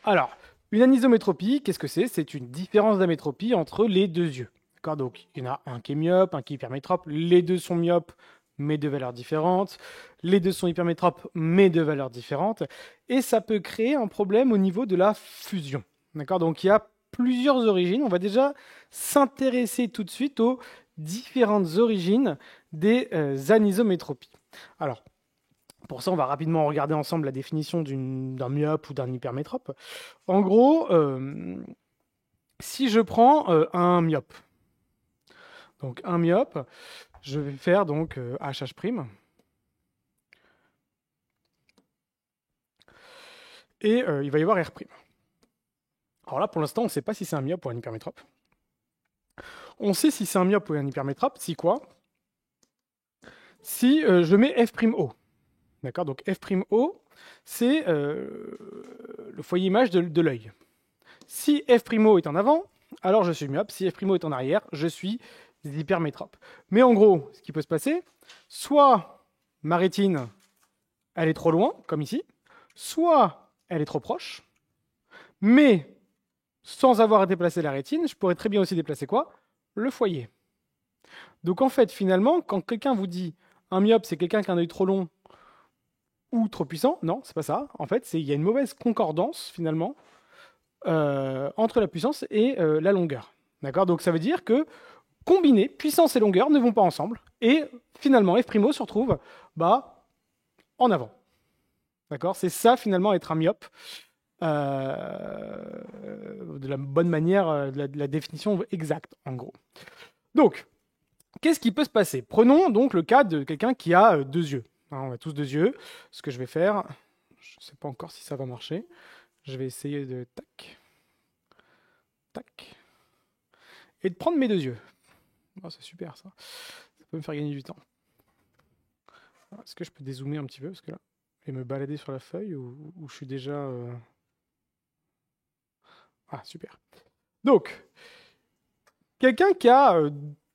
Alors, une anisométropie, qu'est-ce que c'est? C'est une différence d'amétropie entre les deux yeux. D'accord? Donc, il y en a un qui est myope, un qui est hypermétrope. Les deux sont myopes, mais de valeurs différentes. Les deux sont hypermétropes, mais de valeurs différentes. Et ça peut créer un problème au niveau de la fusion. D'accord? Donc, il y a plusieurs origines. On va déjà s'intéresser tout de suite aux différentes origines des anisométropies. Alors, pour ça, on va rapidement regarder ensemble la définition d'un myope ou d'un hypermétrope. En gros, si je prends un myope, donc un myope, je vais faire donc HH', et il va y avoir R'. Alors là, pour l'instant, on ne sait pas si c'est un myope ou un hypermétrope. On sait si c'est un myope ou un hypermétrope, si quoi? Si je mets F'O. D'accord? Donc F'O, c'est le foyer image de l'œil. Si F'O est en avant, alors je suis myope. Si F'O est en arrière, je suis hypermétrope. Mais en gros, ce qui peut se passer, soit ma rétine, elle est trop loin, comme ici, soit elle est trop proche, mais sans avoir à déplacer la rétine, je pourrais très bien aussi déplacer quoi? Le foyer. Donc en fait, finalement, quand quelqu'un vous dit un myope, c'est quelqu'un qui a un œil trop long ou trop puissant, non, c'est pas ça. En fait, il y a une mauvaise concordance, finalement, entre la puissance et la longueur. D'accord? Donc ça veut dire que combinés, puissance et longueur ne vont pas ensemble. Et finalement, F'O se retrouve en avant. D'accord? C'est ça, finalement, être un myope. De la bonne manière, de la définition exacte, en gros. Donc, qu'est-ce qui peut se passer? Prenons donc le cas de quelqu'un qui a deux yeux. Hein, on a tous deux yeux. Ce que je vais faire, je ne sais pas encore si ça va marcher. Je vais essayer de tac, tac, et de prendre mes deux yeux. Oh, c'est super ça. Ça peut me faire gagner du temps. Est-ce que je peux dézoomer un petit peu parce que là, et me balader sur la feuille ou je suis déjà. Ah, super. Donc, quelqu'un qui a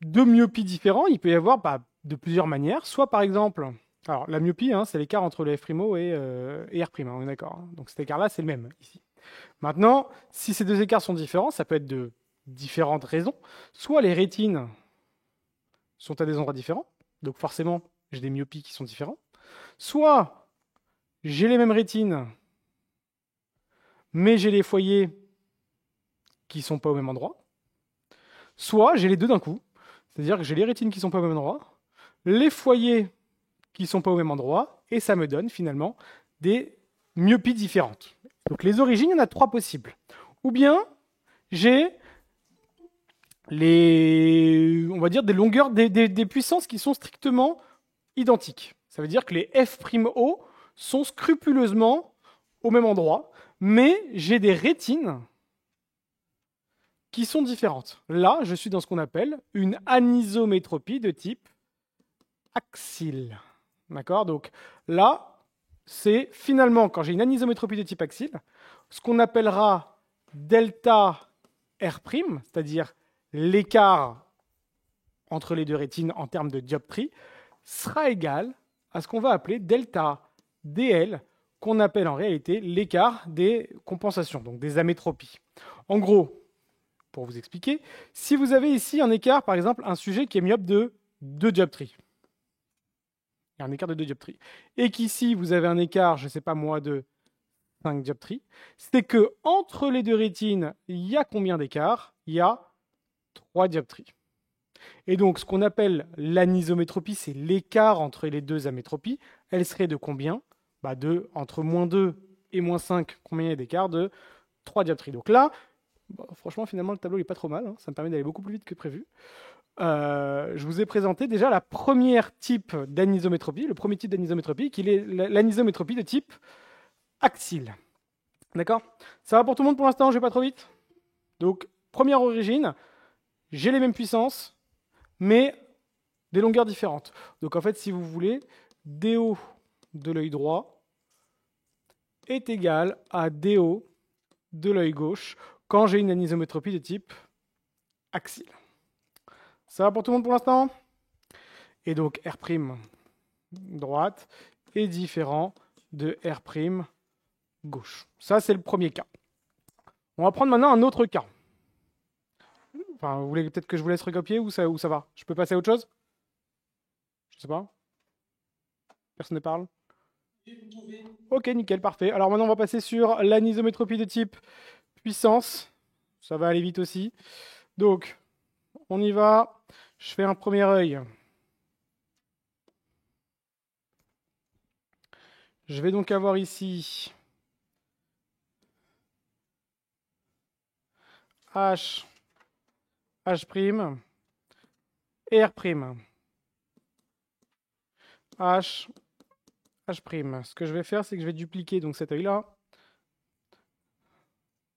deux myopies différents, il peut y avoir de plusieurs manières. Soit par exemple, alors la myopie, hein, c'est l'écart entre le F'O et R', hein, on est d'accord. Hein. Donc cet écart-là, c'est le même ici. Maintenant, si ces deux écarts sont différents, ça peut être de différentes raisons. Soit les rétines sont à des endroits différents, donc forcément, j'ai des myopies qui sont différents. Soit j'ai les mêmes rétines, mais j'ai les foyers qui ne sont pas au même endroit. Soit j'ai les deux d'un coup, c'est-à-dire que j'ai les rétines qui ne sont pas au même endroit, les foyers qui ne sont pas au même endroit, et ça me donne finalement des myopies différentes. Donc les origines, il y en a trois possibles. Ou bien j'ai on va dire des longueurs, des puissances qui sont strictement identiques. Ça veut dire que les F'O sont scrupuleusement au même endroit, mais j'ai des rétines qui sont différentes. Là, je suis dans ce qu'on appelle une anisométropie de type axile. D'accord? Donc là, c'est finalement, quand j'ai une anisométropie de type axile, ce qu'on appellera delta R', c'est-à-dire l'écart entre les deux rétines en termes de dioptrie, sera égal à ce qu'on va appeler delta DL, qu'on appelle en réalité l'écart des compensations, donc des amétropies. En gros, pour vous expliquer, si vous avez ici un écart, par exemple, un sujet qui est myope de 2 dioptries, il y a un écart de 2 dioptries, et qu'ici vous avez un écart, je ne sais pas moi, de 5 dioptries, c'est que entre les deux rétines, il y a combien d'écart? Il y a 3 dioptries. Et donc, ce qu'on appelle l'anisométropie, c'est l'écart entre les deux amétropies. Elle serait de combien? Entre moins 2 et moins 5, combien il y a d'écart? De 3 dioptries. Donc là, franchement, finalement, le tableau n'est pas trop mal. Hein. Ça me permet d'aller beaucoup plus vite que prévu. Je vous ai présenté déjà la première type d'anisométropie, le premier type d'anisométropie, qui est l'anisométropie de type axile. D'accord? Ça va pour tout le monde pour l'instant, je vais pas trop vite. Donc, première origine, j'ai les mêmes puissances, mais des longueurs différentes. Donc en fait, si vous voulez, DO de l'œil droit est égal à DO de l'œil gauche quand j'ai une anisométropie de type axile. Ça va pour tout le monde pour l'instant? Et donc R' droite est différent de R' gauche. Ça, c'est le premier cas. On va prendre maintenant un autre cas. Enfin, vous voulez peut-être que je vous laisse recopier ou ça va? Je peux passer à autre chose? Je sais pas. Personne ne parle? Ok, nickel, parfait. Alors maintenant, on va passer sur l'anisométropie de type puissance. Ça va aller vite aussi. Donc, on y va. Je fais un premier œil. Je vais donc avoir ici H, H', et R'. H, H'. Ce que je vais faire, c'est que je vais dupliquer donc cet œil-là.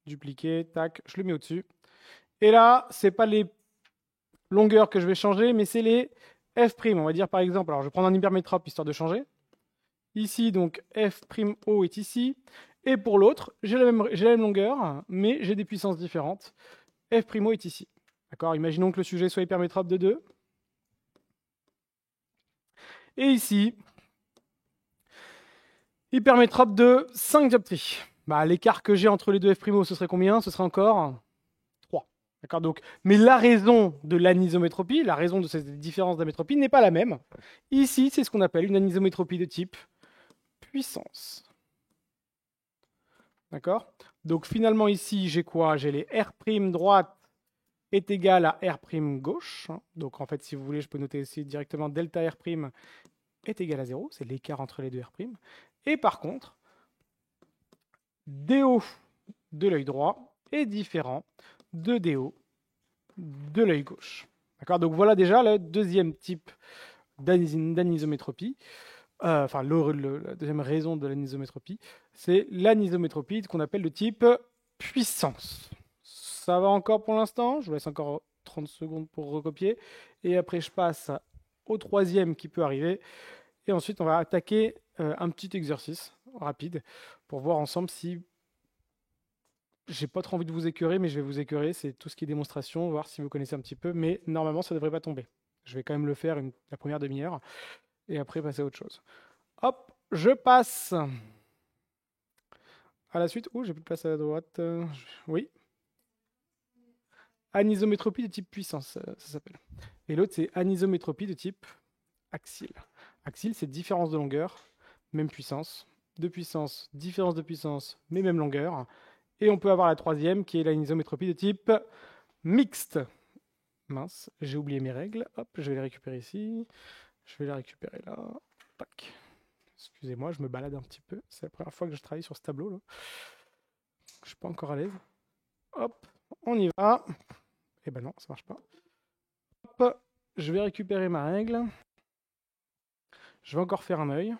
Dupliquer, tac, je le mets au-dessus. Et là, c'est pas les longueurs que je vais changer, mais c'est les F'. On va dire par exemple, alors je vais prendre un hypermétrope histoire de changer. Ici, donc F'O est ici. Et pour l'autre, j'ai la même longueur, mais j'ai des puissances différentes. F'O est ici. D'accord? Imaginons que le sujet soit hypermétrope de 2. Et ici, hypermétrope de 5 dioptries. Bah, l'écart que j'ai entre les deux F'O, ce serait combien? Ce serait encore 3. D'accord? Donc, mais la raison de l'anisométropie, la raison de cette différence d'amétropie n'est pas la même. Ici, c'est ce qu'on appelle une anisométropie de type puissance. D'accord? Donc finalement ici, j'ai quoi? J'ai les R' droite est égal à R' gauche. Donc en fait, si vous voulez, je peux noter aussi directement delta R' est égal à 0. C'est l'écart entre les deux R'. Et par contre, DO de l'œil droit est différent de DO de l'œil gauche. D'accord? Donc voilà déjà le deuxième type d'anisométropie. Enfin, la deuxième raison de l'anisométropie, c'est l'anisométropie qu'on appelle de type puissance. Ça va encore pour l'instant. Je vous laisse encore 30 secondes pour recopier. Et après, je passe au troisième qui peut arriver. Et ensuite, on va attaquer un petit exercice rapide pour voir ensemble si... J'ai pas trop envie de vous écœurer, mais je vais vous écœurer. C'est tout ce qui est démonstration, voir si vous connaissez un petit peu. Mais normalement, ça ne devrait pas tomber. Je vais quand même le faire la première demi-heure. Et après, passer à autre chose. Hop, je passe à la suite. Oh, j'ai plus de place à la droite. Oui. Anisométropie de type puissance, ça s'appelle. Et l'autre, c'est anisométropie de type axile. Axile, c'est différence de longueur, même puissance. De puissance, différence de puissance, mais même longueur. Et on peut avoir la troisième, qui est l'anisométropie de type mixte. Mince, j'ai oublié mes règles. Hop, je vais les récupérer ici. Je vais les récupérer là. Tac. Excusez-moi, je me balade un petit peu. C'est la première fois que je travaille sur ce tableau là. Je suis pas encore à l'aise. Hop, on y va. Eh ben non, ça marche pas. Hop, je vais récupérer ma règle. Je vais encore faire un œil.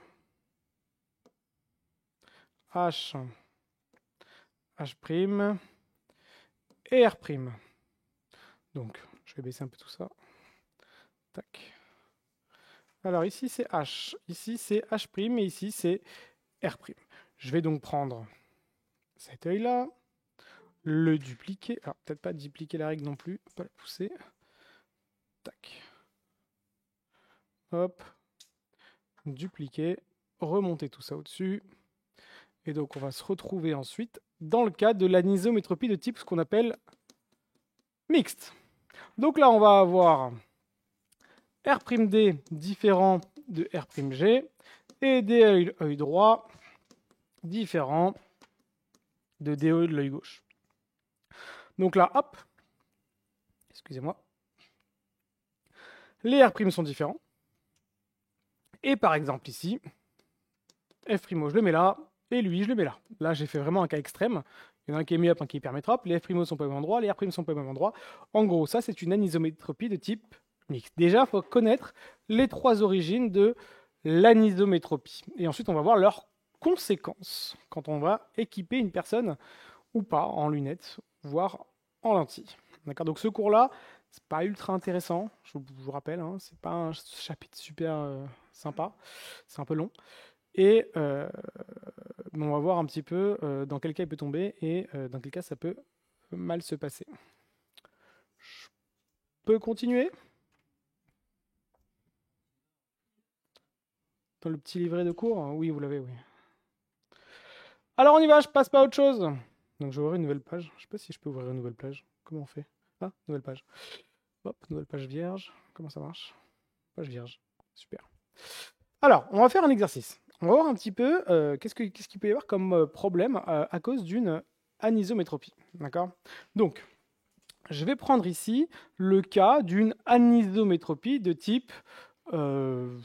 H, H' et R'. Donc, je vais baisser un peu tout ça. Tac. Alors ici c'est H, ici c'est H' et ici c'est R'. Je vais donc prendre cet œil-là, le dupliquer. Alors peut-être pas dupliquer la règle non plus, pas la pousser. Tac. Hop. Dupliquer, remonter tout ça au-dessus. Et donc on va se retrouver ensuite dans le cas de l'anisométropie de type ce qu'on appelle mixte. Donc là on va avoir R'D différent de R'G et des œil droit différent de DE de l'œil gauche. Donc là, hop, excusez-moi, les R' sont différents. Et par exemple ici, F', je le mets là, et lui, je le mets là. Là, j'ai fait vraiment un cas extrême. Il y en a un qui est mi-up, un qui est hypermétrope. Les F' sont pas au même endroit, les R' sont pas au même endroit. En gros, ça, c'est une anisométropie de type mixte. Déjà, il faut connaître les trois origines de l'anisométropie. Et ensuite, on va voir leurs conséquences quand on va équiper une personne ou pas en lunettes, voire en lentilles. D'accord. Donc ce cours-là, c'est pas ultra intéressant, je vous rappelle, hein, c'est pas un chapitre super sympa, c'est un peu long. Et on va voir un petit peu dans quel cas il peut tomber et dans quel cas ça peut mal se passer. Je peux continuer dans le petit livret de cours? Oui, vous l'avez, oui. Alors on y va, je passe pas à autre chose. Donc je vais ouvrir une nouvelle page. Je sais pas si je peux ouvrir une nouvelle page. Comment on fait? Ah, nouvelle page. Hop, nouvelle page vierge. Comment ça marche? Page vierge. Super. Alors, on va faire un exercice. On va voir un petit peu qu'est-ce qu'il peut y avoir comme problème à cause d'une anisométropie. D'accord? Donc, je vais prendre ici le cas d'une anisométropie de type... je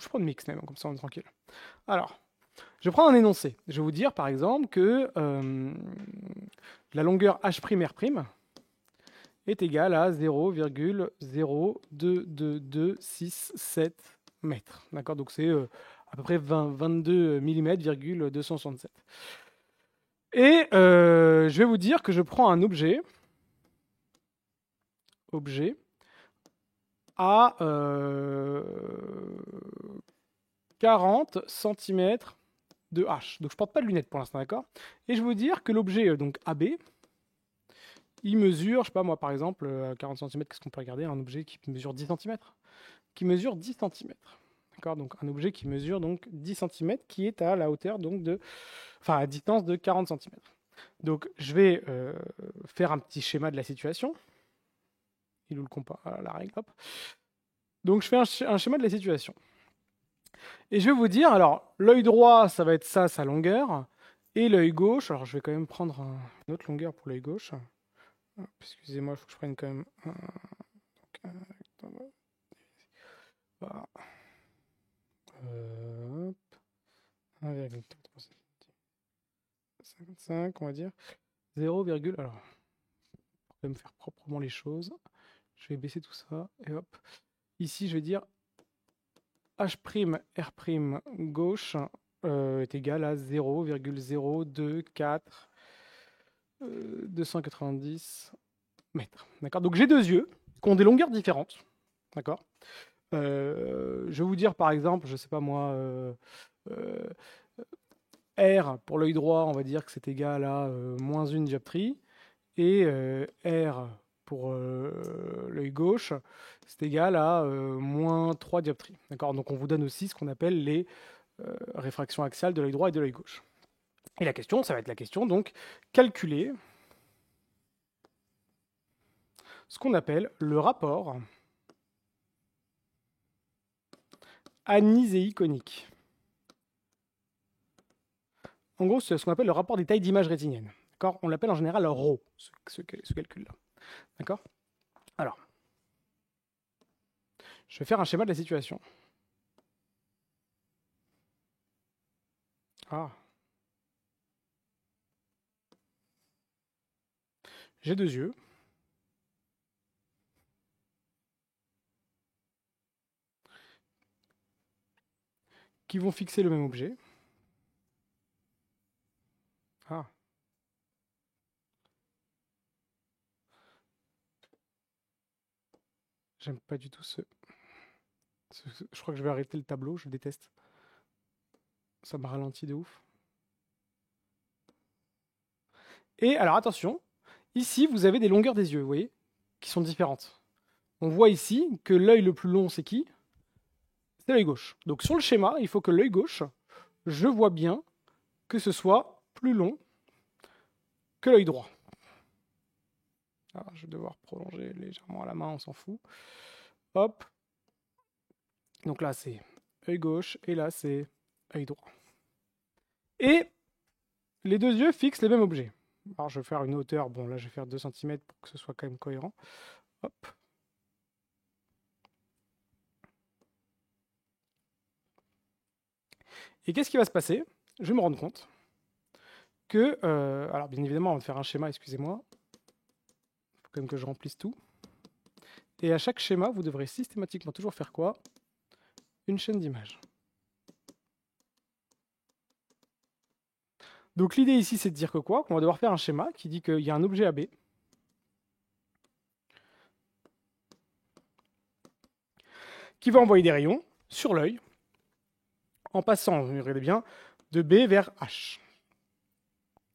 prends le mix même, comme ça on est tranquille. Alors, je prends un énoncé. Je vais vous dire par exemple que la longueur H'R' est égale à 0,02267 mètres. D'accord? Donc c'est à peu près 22 mm,267. Et je vais vous dire que je prends un objet à 40 cm de H. Donc je porte pas de lunettes pour l'instant, d'accord? Et je vais vous dire que l'objet donc AB, il mesure, je sais pas moi par exemple, 40 cm, qu'est-ce qu'on peut regarder? Un objet qui mesure 10 cm. Qui mesure 10 cm. D'accord? Donc un objet qui mesure donc 10 cm, qui est à la hauteur donc de... Enfin à distance de 40 cm. Donc je vais faire un petit schéma de la situation. Il est où le compas? La règle, hop. Donc je fais un schéma de la situation. Et je vais vous dire, alors, l'œil droit, ça va être ça, sa longueur. Et l'œil gauche, alors je vais quand même prendre une autre longueur pour l'œil gauche. Excusez-moi, il faut que je prenne quand même voilà. 1,55, on va dire. 0, alors, pour quand même faire proprement les choses, je vais baisser tout ça, et hop. Ici, je vais dire H'R' gauche est égal à 0,024 290 mètres. D'accord? Donc j'ai deux yeux qui ont des longueurs différentes. D'accord? Je vais vous dire par exemple, je sais pas moi, R pour l'œil droit, on va dire que c'est égal à moins 1 dioptrie. Et R pour l'œil gauche, c'est égal à moins 3 dioptries. D'accord? Donc on vous donne aussi ce qu'on appelle les réfractions axiales de l'œil droit et de l'œil gauche. Et la question, ça va être la question, donc, calculer ce qu'on appelle le rapport aniséiconique. En gros, c'est ce qu'on appelle le rapport des tailles d'image rétinienne. D'accord? On l'appelle en général ρ, ce calcul-là. D'accord? Alors, je vais faire un schéma de la situation. Ah. J'ai deux yeux. Qui vont fixer le même objet. Ah. J'aime pas du tout je crois que je vais arrêter le tableau, je le déteste. Ça m'a ralenti de ouf. Et alors attention, ici vous avez des longueurs des yeux, vous voyez, qui sont différentes. On voit ici que l'œil le plus long, c'est qui? C'est l'œil gauche. Donc sur le schéma, il faut que l'œil gauche, je vois bien que ce soit plus long que l'œil droit. Alors, je vais devoir prolonger légèrement à la main, on s'en fout. Hop. Donc là, c'est œil gauche, et là, c'est œil droit. Et les deux yeux fixent les mêmes objets. Alors, je vais faire une hauteur, bon, là, je vais faire 2 cm pour que ce soit quand même cohérent. Hop. Et qu'est-ce qui va se passer? Je vais me rendre compte que, alors bien évidemment, on va faire un schéma, excusez-moi. Il faut quand même que je remplisse tout. Et à chaque schéma, vous devrez systématiquement toujours faire quoi? Une chaîne d'images. Donc l'idée ici, c'est de dire que quoi? Qu'on va devoir faire un schéma qui dit qu'il y a un objet AB qui va envoyer des rayons sur l'œil en passant, regardez bien, de B vers H.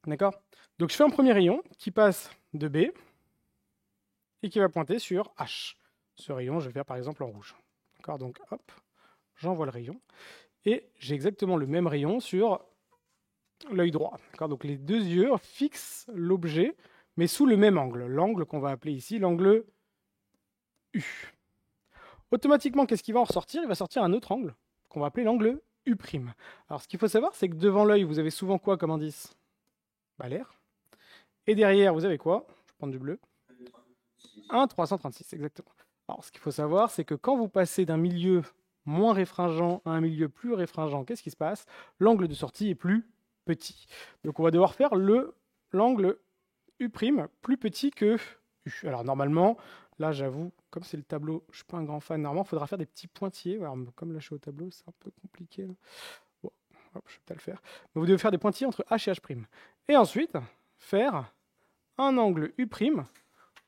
D'accord? Donc je fais un premier rayon qui passe de B et qui va pointer sur H. Ce rayon, je vais faire par exemple en rouge. D'accord? Donc hop, j'envoie le rayon. Et j'ai exactement le même rayon sur l'œil droit. Donc les deux yeux fixent l'objet, mais sous le même angle. L'angle qu'on va appeler ici l'angle U. Automatiquement, qu'est-ce qui va en ressortir? Il va sortir un autre angle, qu'on va appeler l'angle U'. Alors ce qu'il faut savoir, c'est que devant l'œil, vous avez souvent quoi comme indice? L'air. Et derrière, vous avez quoi? Je vais prendre du bleu. 1,336, exactement. Alors ce qu'il faut savoir, c'est que quand vous passez d'un milieu moins réfringent à un milieu plus réfringent, qu'est-ce qui se passe? L'angle de sortie est plus petit. Donc on va devoir faire l'angle U' plus petit que U. Alors normalement, là j'avoue, comme c'est le tableau, je ne suis pas un grand fan, normalement il faudra faire des petits pointillés. Alors, comme là je suis au tableau, c'est un peu compliqué. Là. Bon, hop, je vais peut-être le faire. Mais vous devez faire des pointillés entre H et H'. Et ensuite, faire un angle U'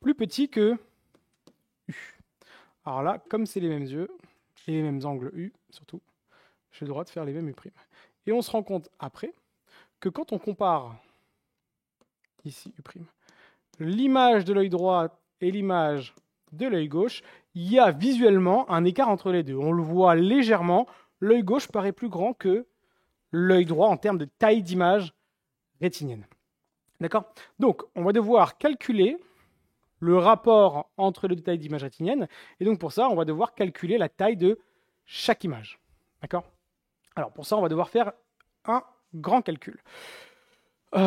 plus petit que U. Alors là, comme c'est les mêmes yeux, et les mêmes angles U surtout, j'ai le droit de faire les mêmes U'. Et on se rend compte après que quand on compare ici U', l'image de l'œil droit et l'image de l'œil gauche, il y a visuellement un écart entre les deux. On le voit légèrement, l'œil gauche paraît plus grand que l'œil droit en termes de taille d'image rétinienne. D'accord? Donc, on va devoir calculer le rapport entre les deux tailles d'image rétinienne, et donc pour ça, on va devoir calculer la taille de chaque image. D'accord? Alors, pour ça, on va devoir faire un grand calcul. Est-ce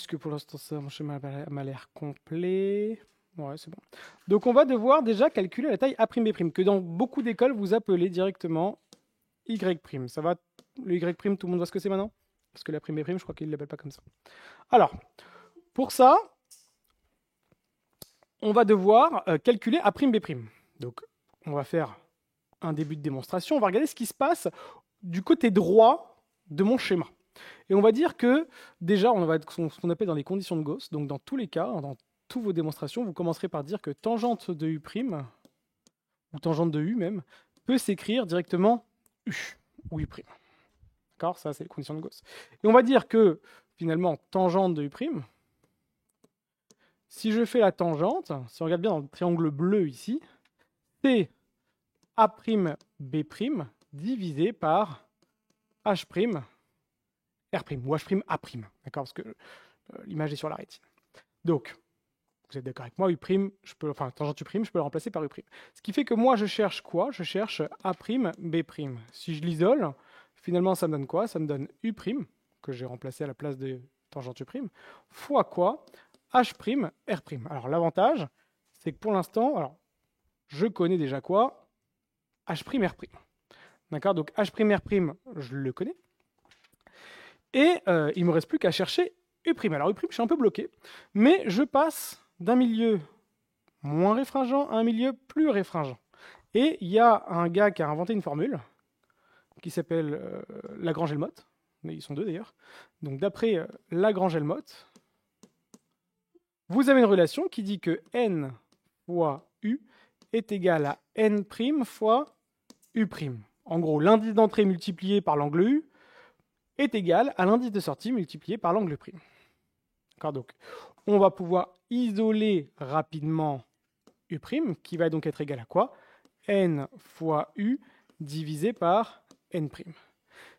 que pour l'instant ça, mon schéma m'a l'air complet? Ouais, c'est bon. Donc on va devoir déjà calculer la taille A'B', que dans beaucoup d'écoles vous appelez directement Y'. Ça va? Le Y', tout le monde voit ce que c'est maintenant? Parce que l'A'B', je crois qu'ils ne l'appellent pas comme ça. Alors, pour ça, on va devoir calculer A'B'. Donc on va faire un début de démonstration. On va regarder ce qui se passe du côté droit de mon schéma. Et on va dire que, déjà, on va être ce qu'on appelle dans les conditions de Gauss. Donc, dans tous les cas, dans toutes vos démonstrations, vous commencerez par dire que tangente de U', ou tangente de U même, peut s'écrire directement U, ou U'. D'accord? Ça, c'est les conditions de Gauss. Et on va dire que, finalement, tangente de U', si je fais la tangente, si on regarde bien dans le triangle bleu ici, c'est A'B' divisé par H', R', ou H', A', d'accord? Parce que l'image est sur la rétine. Donc, vous êtes d'accord avec moi, tangente U', je peux le remplacer par U'. Ce qui fait que moi, je cherche quoi? Je cherche A'B'. Si je l'isole, finalement, ça me donne quoi? Ça me donne U', que j'ai remplacé à la place de tangente U', fois quoi? H', R'. Alors, l'avantage, c'est que pour l'instant, je connais déjà quoi? H', R'. D'accord? Donc, H', R', je le connais. Et il ne me reste plus qu'à chercher U'. Alors U', je suis un peu bloqué, mais je passe d'un milieu moins réfringent à un milieu plus réfringent. Et il y a un gars qui a inventé une formule qui s'appelle Lagrange-Helmholtz, mais ils sont deux d'ailleurs. Donc d'après Lagrange-Helmholtz, vous avez une relation qui dit que n fois U est égal à n' fois U'. En gros, l'indice d'entrée multiplié par l'angle U est égal à l'indice de sortie multiplié par l'angle U'. D'accord, donc on va pouvoir isoler rapidement U', qui va donc être égal à quoi? N fois U divisé par N'.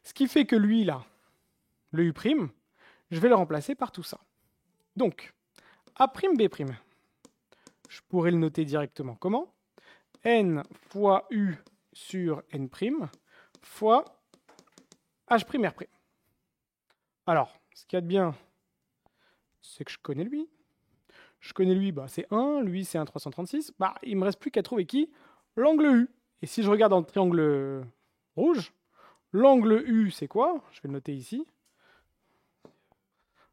Ce qui fait que lui, là, le U', je vais le remplacer par tout ça. Donc, A'B', je pourrais le noter directement. Comment? N fois U sur N' fois H', R'. Alors, ce qu'il y a de bien, c'est que je connais lui. Je connais lui, c'est 1, lui c'est 1,336. Il me reste plus qu'à trouver qui? L'angle U. Et si je regarde dans le triangle rouge, l'angle U c'est quoi? Je vais le noter ici.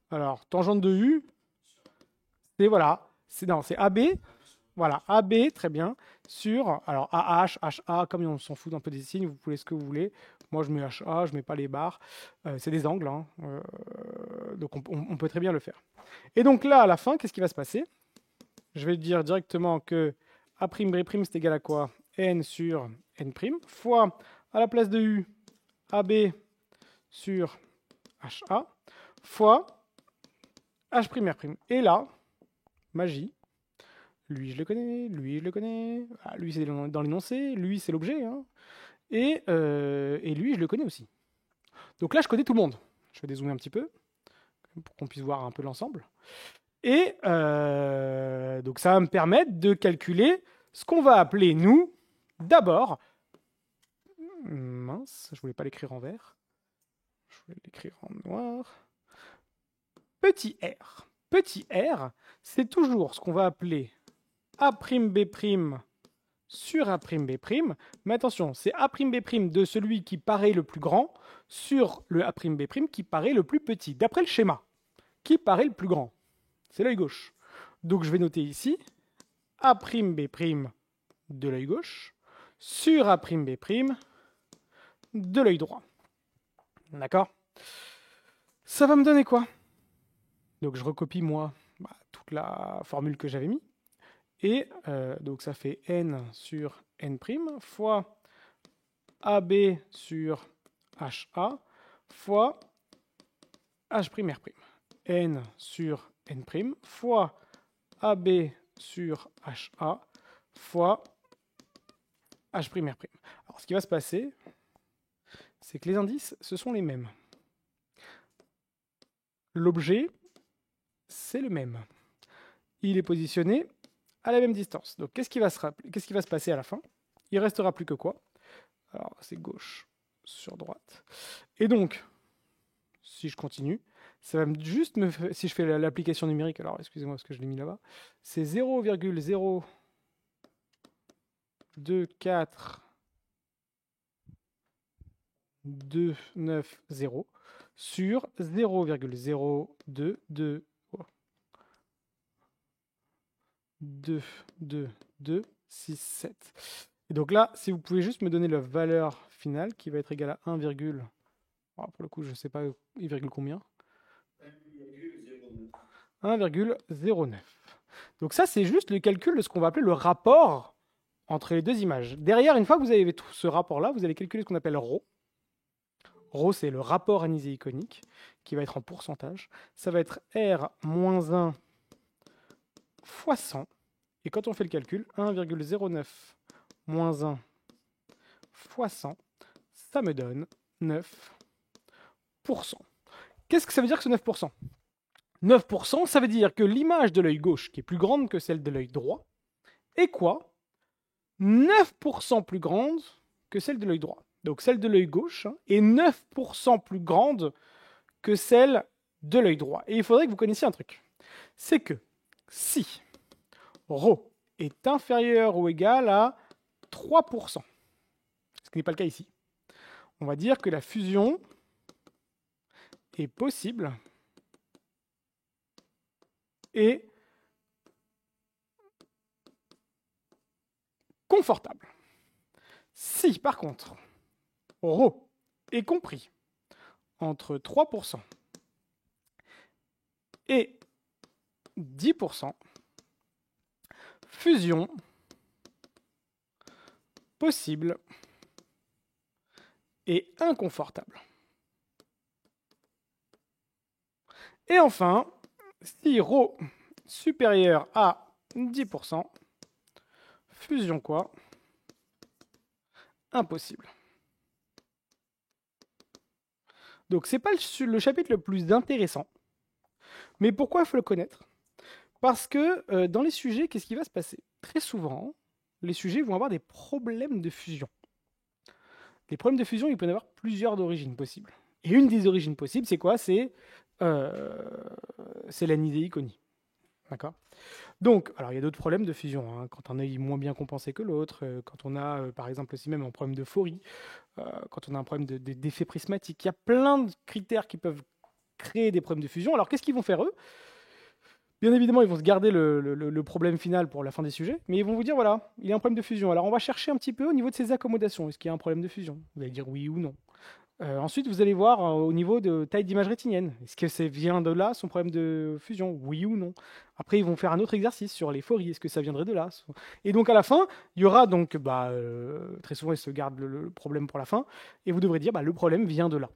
Alors, tangente de U, c'est voilà, c'est AB. Voilà, AB, très bien, sur, alors AH, HA, comme on s'en fout un peu des signes, vous pouvez ce que vous voulez. Moi, je mets HA, je mets pas les barres. C'est des angles, hein. Donc on peut très bien le faire. Et donc là, à la fin, qu'est-ce qui va se passer? Je vais dire directement que A'B' c'est égal à quoi? N sur N', fois, à la place de U, AB sur HA, fois H', R'. Et là, magie. Lui, je le connais, lui, je le connais. Lui, c'est dans l'énoncé, lui, c'est l'objet. Hein. Et lui, je le connais aussi. Donc là, je connais tout le monde. Je vais dézoomer un petit peu pour qu'on puisse voir un peu l'ensemble. Et donc ça va me permettre de calculer ce qu'on va appeler, nous, d'abord, mince, je voulais pas l'écrire en vert, je voulais l'écrire en noir, petit r. Petit r, c'est toujours ce qu'on va appeler A'B' sur A'B', mais attention, c'est A'B' de celui qui paraît le plus grand sur le A'B' qui paraît le plus petit, d'après le schéma, qui paraît le plus grand. C'est l'œil gauche. Donc je vais noter ici A'B' de l'œil gauche sur A'B' de l'œil droit. D'accord? Ça va me donner quoi? Donc je recopie moi toute la formule que j'avais mis. Et donc ça fait n sur n' fois AB sur HA fois H'R'. N sur n' fois AB sur HA fois H'R'. Alors ce qui va se passer, c'est que les indices, ce sont les mêmes. L'objet, c'est le même. Il est positionné à la même distance. Donc qu'est-ce qui va se passer à la fin? Il restera plus que quoi? Alors c'est gauche sur droite. Et donc, si je continue, ça va juste me faire, si je fais l'application numérique, alors excusez-moi parce que je l'ai mis là-bas, c'est 0,024290 sur 0,0222 2,2,2,6,7. Et donc là, si vous pouvez juste me donner la valeur finale qui va être égale à 1, pour le coup, je ne sais pas, virgule combien? 1,09. Donc ça, c'est juste le calcul de ce qu'on va appeler le rapport entre les deux images. Derrière, une fois que vous avez tout ce rapport-là, vous allez calculer ce qu'on appelle ρ. ρ, c'est le rapport aniséiconique, qui va être en pourcentage. Ça va être R moins 1 fois 100. Et quand on fait le calcul, 1,09 moins 1 fois 100, ça me donne 9%. Qu'est-ce que ça veut dire que ce 9%? 9%, ça veut dire que l'image de l'œil gauche, qui est plus grande que celle de l'œil droit, est quoi? 9% plus grande que celle de l'œil droit. Donc celle de l'œil gauche est 9% plus grande que celle de l'œil droit. Et il faudrait que vous connaissiez un truc. C'est que si ρ est inférieur ou égal à 3%, ce qui n'est pas le cas ici, on va dire que la fusion est possible et confortable. Si, par contre, ρ est compris entre 3% et 10%, fusion possible et inconfortable. Et enfin, si ρ supérieur à 10%, fusion quoi? Impossible. Donc c'est pas le chapitre le plus intéressant. Mais pourquoi il faut le connaître? Parce que dans les sujets, qu'est-ce qui va se passer? Très souvent, les sujets vont avoir des problèmes de fusion. Les problèmes de fusion, il peut y en avoir plusieurs d'origines possibles. Et une des origines possibles, c'est quoi? C'est l'aniséiconie. D'accord? Donc, alors il y a d'autres problèmes de fusion, hein, quand un œil est moins bien compensé que l'autre, quand on a par exemple aussi même un problème de phorie, quand on a un problème d'effet prismatique. Il y a plein de critères qui peuvent créer des problèmes de fusion. Alors qu'est-ce qu'ils vont faire eux? Bien évidemment, ils vont se garder le problème final pour la fin des sujets, mais ils vont vous dire, voilà, il y a un problème de fusion. Alors on va chercher un petit peu au niveau de ces accommodations. Est-ce qu'il y a un problème de fusion? Vous allez dire oui ou non. Ensuite, vous allez voir au niveau de taille d'image rétinienne. Est-ce que ça vient de là, son problème de fusion? Oui ou non. Après, ils vont faire un autre exercice sur les phories. Est-ce que ça viendrait de là? Et donc, à la fin, il y aura donc, très souvent, ils se gardent le problème pour la fin, et vous devrez dire, le problème vient de là.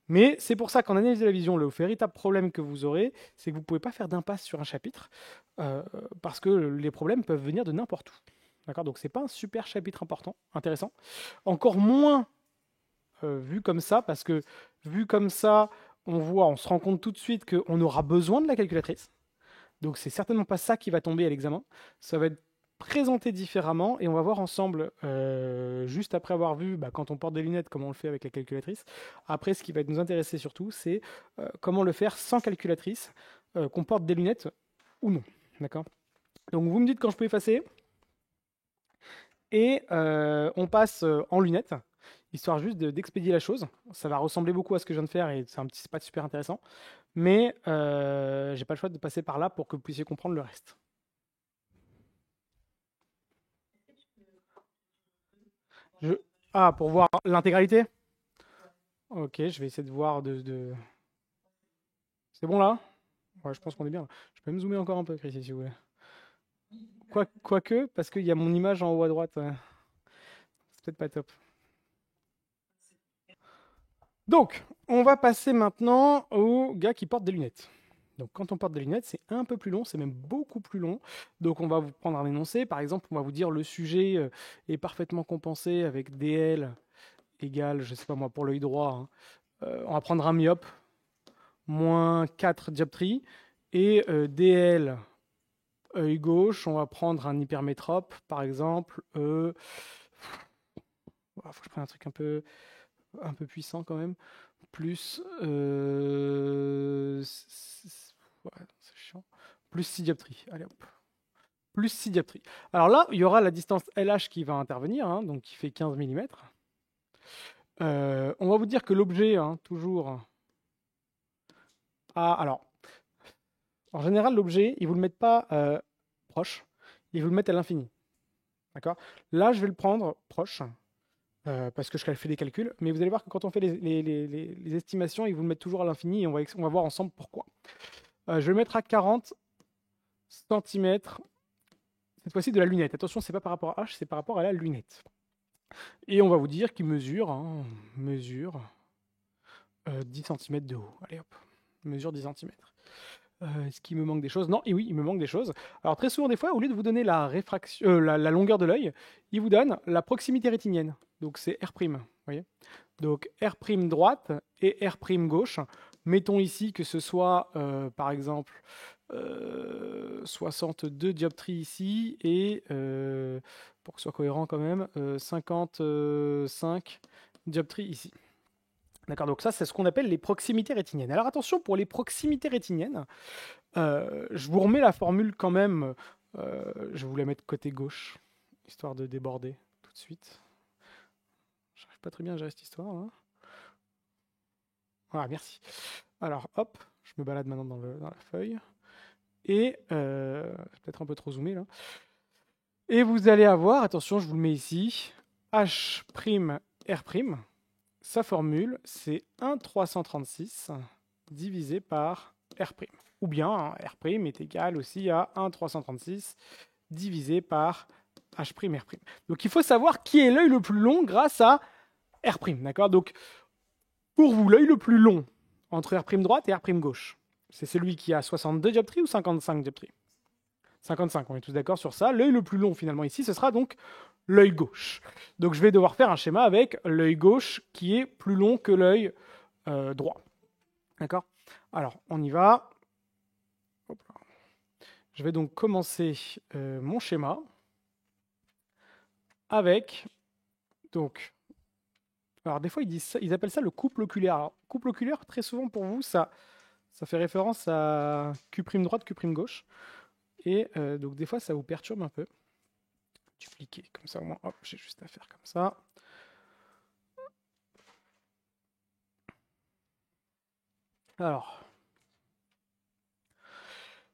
Mais c'est pour ça qu'en analyse de la vision, le véritable problème que vous aurez, c'est que vous ne pouvez pas faire d'impasse sur un chapitre, parce que les problèmes peuvent venir de n'importe où. D'accord? Donc, ce n'est pas un super chapitre important, intéressant. Encore moins vu comme ça, parce que vu comme ça, on se rend compte tout de suite qu'on aura besoin de la calculatrice. Donc c'est certainement pas ça qui va tomber à l'examen. Ça va être présenté différemment et on va voir ensemble, juste après avoir vu quand on porte des lunettes, comment on le fait avec la calculatrice. Après, ce qui va nous intéresser surtout, c'est comment le faire sans calculatrice, qu'on porte des lunettes ou non. D'accord? Donc vous me dites quand je peux effacer. Et on passe en lunettes, histoire juste d'expédier la chose. Ça va ressembler beaucoup à ce que je viens de faire et c'est pas super intéressant. Mais j'ai pas le choix de passer par là pour que vous puissiez comprendre le reste. Je... Ah, pour voir l'intégralité? Ok, je vais essayer de voir C'est bon là? Ouais, je pense qu'on est bien. Je peux me zoomer encore un peu, Chris, si vous voulez. Quoique, parce qu'il y a mon image en haut à droite. C'est peut-être pas top. Donc, on va passer maintenant aux gars qui portent des lunettes. Donc, quand on porte des lunettes, c'est un peu plus long, c'est même beaucoup plus long. Donc, on va vous prendre un énoncé. Par exemple, on va vous dire le sujet est parfaitement compensé avec DL égale, je sais pas moi, pour l'œil droit. Hein. On va prendre un myope, moins 4 dioptries. Et DL, œil gauche, on va prendre un hypermétrope, par exemple. Faut que je prenne un truc un peu puissant quand même. Plus ouais, c'est chiant. Plus 6 dioptries. Allez hop. Plus 6 dioptries. Alors là, il y aura la distance LH qui va intervenir, hein, donc qui fait 15 mm. On va vous dire que l'objet, hein, toujours. Alors, en général, l'objet, ils ne vous le mettent pas proche, ils vous le mettent à l'infini. D'accord? Là, je vais le prendre proche. Parce que je fais des calculs, mais vous allez voir que quand on fait les estimations, ils vous le mettent toujours à l'infini et on va voir ensemble pourquoi. Je vais le mettre à 40 cm, cette fois-ci de la lunette. Attention, c'est pas par rapport à H, c'est par rapport à la lunette. Et on va vous dire qu'il mesure, 10 cm de haut. Allez hop, mesure 10 cm. Est-ce qu'il me manque des choses? Non, et oui, il me manque des choses. Alors très souvent, des fois, au lieu de vous donner la réfraction, la longueur de l'œil, il vous donne la proximité rétinienne. Donc c'est R', voyez. Donc R' droite et R' gauche. Mettons ici que ce soit, par exemple, 62 dioptries ici et, pour que ce soit cohérent quand même, 55 dioptries ici. D'accord, donc ça, c'est ce qu'on appelle les proximités rétiniennes. Alors attention, pour les proximités rétiniennes, je vous remets la formule quand même. Je vais vous la mettre côté gauche, histoire de déborder tout de suite. J'arrive pas très bien à gérer cette histoire. Hein. Voilà, merci. Alors, hop, je me balade maintenant dans la feuille. Et, peut-être un peu trop zoomé là. Et vous allez avoir, attention, je vous le mets ici, H', R'. Sa formule, c'est 1,336 divisé par R'. Ou bien, hein, R' est égal aussi à 1,336 divisé par H', R'. Donc il faut savoir qui est l'œil le plus long grâce à R'. D'accord? Donc, pour vous, l'œil le plus long entre R' droite et R' gauche, c'est celui qui a 62 dioptries ou 55 dioptries? 55, on est tous d'accord sur ça. L'œil le plus long, finalement, ici, ce sera donc l'œil gauche. Donc, je vais devoir faire un schéma avec l'œil gauche qui est plus long que l'œil droit. D'accord? Alors, on y va. Hop là. Je vais donc commencer mon schéma avec... Donc, alors, des fois, ils appellent ça le couple oculaire. Alors, couple oculaire, très souvent, pour vous, ça fait référence à Q' droite, Q' gauche. Et donc des fois, ça vous perturbe un peu. Dupliquer, comme ça au moins, hop, j'ai juste à faire comme ça. Alors,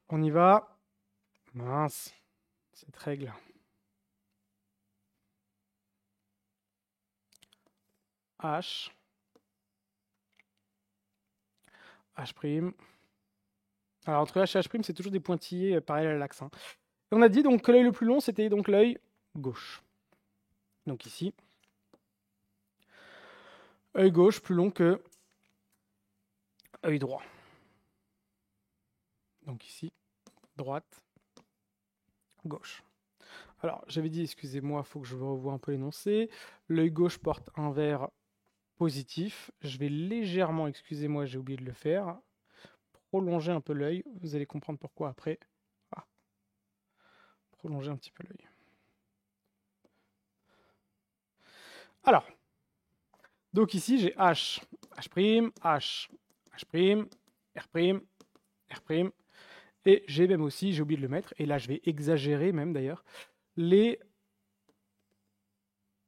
on y va. Mince, cette règle. H. H'. Alors entre H et H', c'est toujours des pointillés parallèles à l'axe. Hein. On a dit donc que l'œil le plus long, c'était donc l'œil gauche. Donc ici, œil gauche plus long que œil droit. Donc ici, droite, gauche. Alors, j'avais dit, excusez-moi, il faut que je revoie un peu l'énoncé. L'œil gauche porte un verre positif. Je vais légèrement, excusez-moi, j'ai oublié de le faire, prolonger un peu l'œil. Vous allez comprendre pourquoi après. Ah. Prolonger un petit peu l'œil. Alors, donc ici j'ai H, H', H, H', R', R', et j'ai même aussi, j'ai oublié de le mettre, et là je vais exagérer même d'ailleurs, les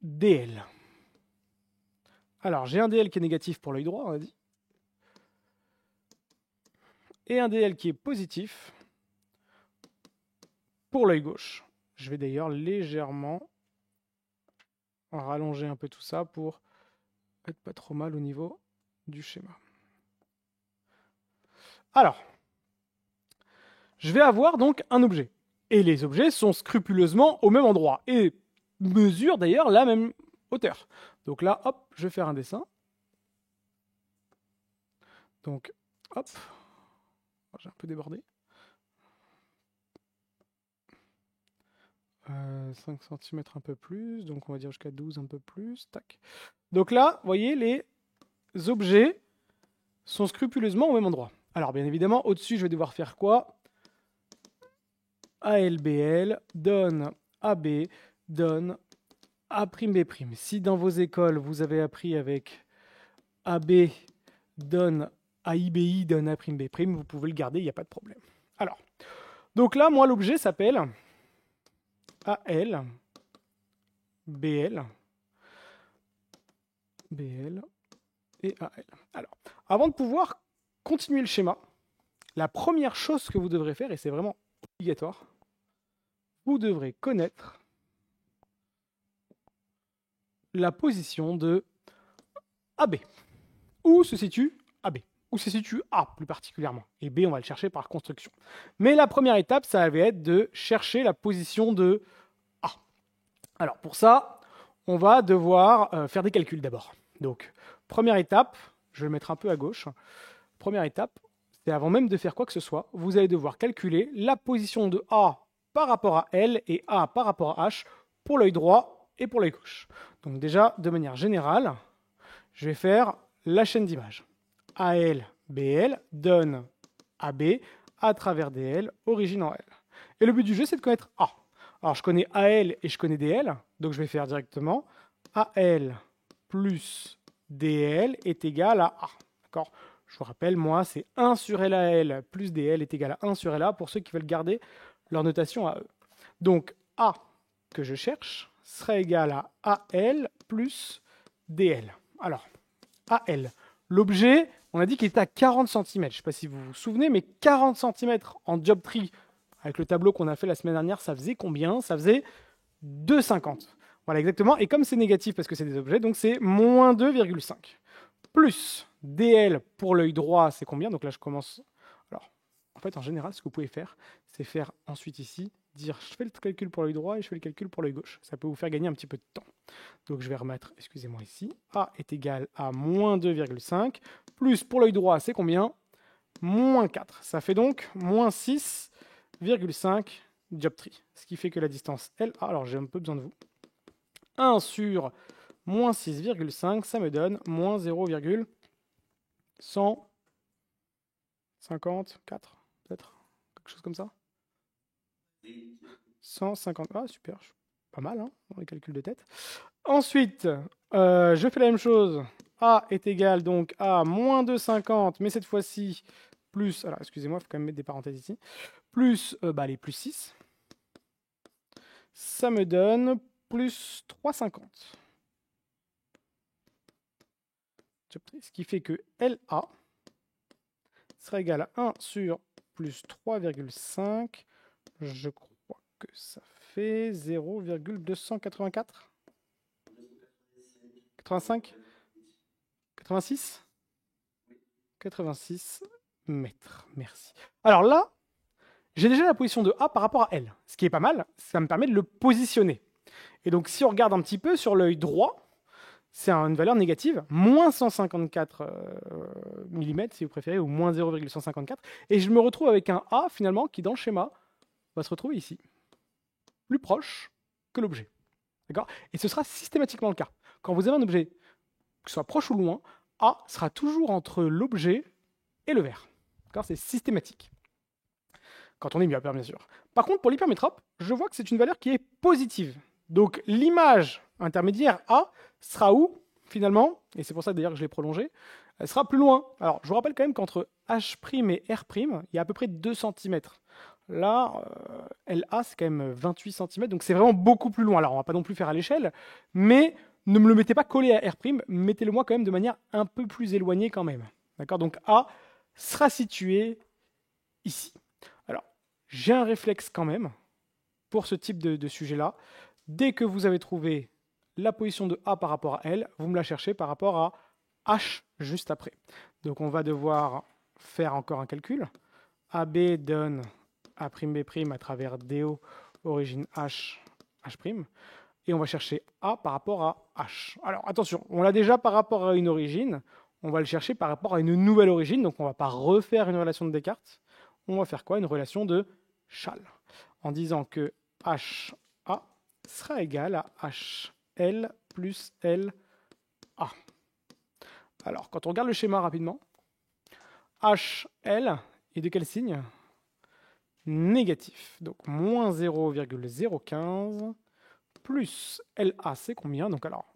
DL. Alors j'ai un DL qui est négatif pour l'œil droit, on a dit, et un DL qui est positif pour l'œil gauche. Je vais d'ailleurs légèrement rallonger un peu tout ça pour être pas trop mal au niveau du schéma. Alors, je vais avoir donc un objet. Et les objets sont scrupuleusement au même endroit et mesurent d'ailleurs la même hauteur. Donc là, hop, je vais faire un dessin. Donc, hop, j'ai un peu débordé. 5 cm un peu plus, donc on va dire jusqu'à 12 un peu plus. Tac. Donc là, vous voyez, les objets sont scrupuleusement au même endroit. Alors bien évidemment, au-dessus, je vais devoir faire quoi? ALBL donne AB donne A'B'. Si dans vos écoles, vous avez appris avec AB donne AIBI donne A'B', vous pouvez le garder, il n'y a pas de problème. Alors, donc là, moi, l'objet s'appelle AL, BL, BL et AL. Alors, avant de pouvoir continuer le schéma, la première chose que vous devrez faire, et c'est vraiment obligatoire, vous devrez connaître la position de AB. Où se situe AB? Où se situe A plus particulièrement? Et B, on va le chercher par construction. Mais la première étape, ça va être de chercher la position de A. Alors pour ça, on va devoir faire des calculs d'abord. Donc, première étape, je vais le mettre un peu à gauche. Première étape, c'est avant même de faire quoi que ce soit, vous allez devoir calculer la position de A par rapport à L et A par rapport à H pour l'œil droit et pour l'œil gauche. Donc déjà, de manière générale, je vais faire la chaîne d'images. AL, BL donne AB à travers DL, origine en L. Et le but du jeu, c'est de connaître A. Alors, je connais AL et je connais DL, donc je vais faire directement AL plus DL est égal à A. D'accord? Je vous rappelle, moi, c'est 1 sur LAL plus DL est égal à 1 sur LA pour ceux qui veulent garder leur notation à eux. Donc, A que je cherche serait égal à AL plus DL. Alors, AL. L'objet, on a dit qu'il était à 40 cm. Je ne sais pas si vous vous souvenez, mais 40 cm en job tree, avec le tableau qu'on a fait la semaine dernière, ça faisait combien? Ça faisait 2,50. Voilà, exactement. Et comme c'est négatif parce que c'est des objets, donc c'est moins 2,5. Plus DL pour l'œil droit, c'est combien? Donc là, je commence... Alors, en fait, en général, ce que vous pouvez faire, c'est faire ensuite ici, dire je fais le calcul pour l'œil droit et je fais le calcul pour l'œil gauche. Ça peut vous faire gagner un petit peu de temps. Donc je vais remettre, excusez-moi ici, A est égal à moins 2,5, plus pour l'œil droit, c'est combien? Moins 4. Ça fait donc moins 6,5 dioptries. Ce qui fait que la distance LA, alors j'ai un peu besoin de vous, 1 sur moins 6,5, ça me donne moins 0,154, peut-être, quelque chose comme ça. 150, ah super, pas mal hein, dans les calculs de tête. Ensuite, je fais la même chose. A est égal donc à moins 2,50, mais cette fois-ci, plus, alors excusez-moi, il faut quand même mettre des parenthèses ici, plus, les plus 6. Ça me donne plus 3,50. Ce qui fait que LA sera égal à 1 sur plus 3,5. Je crois que ça fait 0,284. 85 86 86 mètres. Merci. Alors là, j'ai déjà la position de A par rapport à L. Ce qui est pas mal, ça me permet de le positionner. Et donc, si on regarde un petit peu sur l'œil droit, c'est une valeur négative, moins 154 mm, si vous préférez, ou moins 0,154. Et je me retrouve avec un A, finalement, qui, dans le schéma, va se retrouver ici, plus proche que l'objet. D'accord? Et ce sera systématiquement le cas. Quand vous avez un objet que ce soit proche ou loin, A sera toujours entre l'objet et le vert. C'est systématique. Quand on est myopère, bien sûr. Par contre, pour l'hypermétrope, je vois que c'est une valeur qui est positive. Donc l'image intermédiaire A sera où, finalement? Et c'est pour ça d'ailleurs que je l'ai prolongée. Elle sera plus loin. Alors, je vous rappelle quand même qu'entre H' et R', il y a à peu près 2 cm. Là, LA, c'est quand même 28 cm, donc c'est vraiment beaucoup plus loin. Alors, on va pas non plus faire à l'échelle, mais ne me le mettez pas collé à R', mettez-le moi quand même de manière un peu plus éloignée quand même. D'accord? Donc A sera situé ici. Alors, j'ai un réflexe quand même pour ce type de sujet-là. Dès que vous avez trouvé la position de A par rapport à L, vous me la cherchez par rapport à H juste après. Donc on va devoir faire encore un calcul. AB donne A'B' à travers DO origine H, H'. Et on va chercher A par rapport à H. Alors attention, on l'a déjà par rapport à une origine. On va le chercher par rapport à une nouvelle origine. Donc on ne va pas refaire une relation de Descartes. On va faire quoi? Une relation de Schall. En disant que HA sera égal à HL plus LA. Alors, quand on regarde le schéma rapidement, HL est de quel signe? Négatif. Donc, moins 0,015 plus LA, c'est combien? Donc, alors,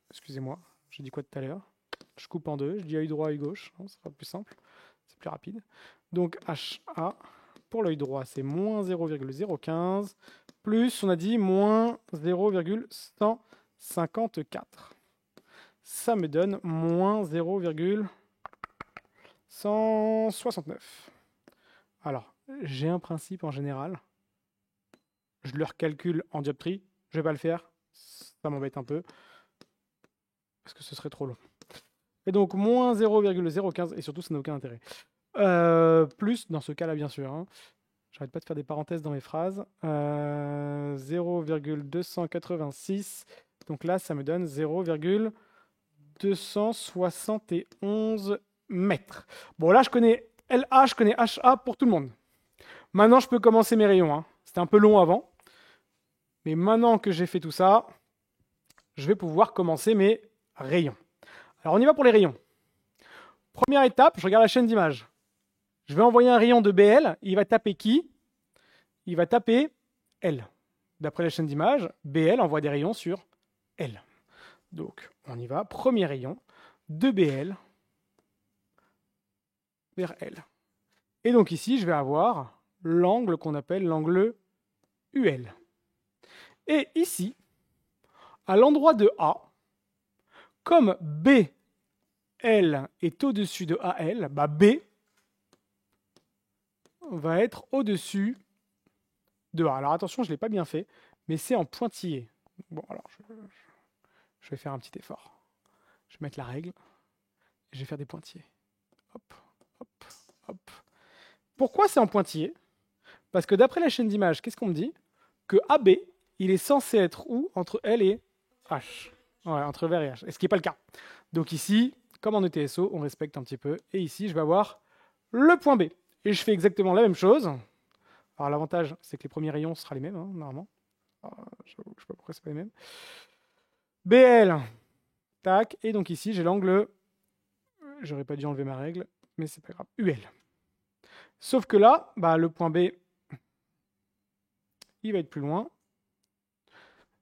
excusez-moi, j'ai dit quoi tout à l'heure? Je coupe en deux, je dis œil droit, œil gauche, hein, ça sera plus simple, c'est plus rapide. Donc, HA, pour l'œil droit, c'est moins 0,015 plus, on a dit, moins 0,154. Ça me donne moins 0,169. Alors, j'ai un principe en général. Je le recalcule en dioptrie. Je ne vais pas le faire. Ça m'embête un peu. Parce que ce serait trop long. Et donc, moins 0,015. Et surtout, ça n'a aucun intérêt. Plus, dans ce cas-là, bien sûr. Hein. J'arrête pas de faire des parenthèses dans mes phrases. 0,286. Donc là, ça me donne 0,271 mètres. Bon, là, je connais LA, je connais HA pour tout le monde. Maintenant, je peux commencer mes rayons. Hein. C'était un peu long avant. Mais maintenant que j'ai fait tout ça, je vais pouvoir commencer mes rayons. Alors, on y va pour les rayons. Première étape, je regarde la chaîne d'images. Je vais envoyer un rayon de BL. Il va taper qui? Il va taper L. D'après la chaîne d'images, BL envoie des rayons sur L. Donc, on y va. Premier rayon de BL vers L. Et donc ici, je vais avoir l'angle qu'on appelle l'angle UL. Et ici, à l'endroit de A, comme BL est au-dessus de AL, bah B va être au-dessus de A. Alors attention, je ne l'ai pas bien fait, mais c'est en pointillé. Bon, alors, je vais faire un petit effort. Je vais mettre la règle, et je vais faire des pointillés. Hop, hop, hop. Pourquoi c'est en pointillé? Parce que d'après la chaîne d'images, qu'est-ce qu'on me dit? Que AB, il est censé être où? Entre L et H. Ouais, entre vert et H. Et ce qui n'est pas le cas. Donc ici, comme en ETSO, on respecte un petit peu. Et ici, je vais avoir le point B. Et je fais exactement la même chose. Alors l'avantage, c'est que les premiers rayons seront les mêmes, hein, normalement. Je ne sais pas pourquoi c'est pas les mêmes. BL. Tac. Et donc ici, j'ai l'angle... J'aurais pas dû enlever ma règle, mais c'est pas grave. UL. Sauf que là, bah, le point B, il va être plus loin.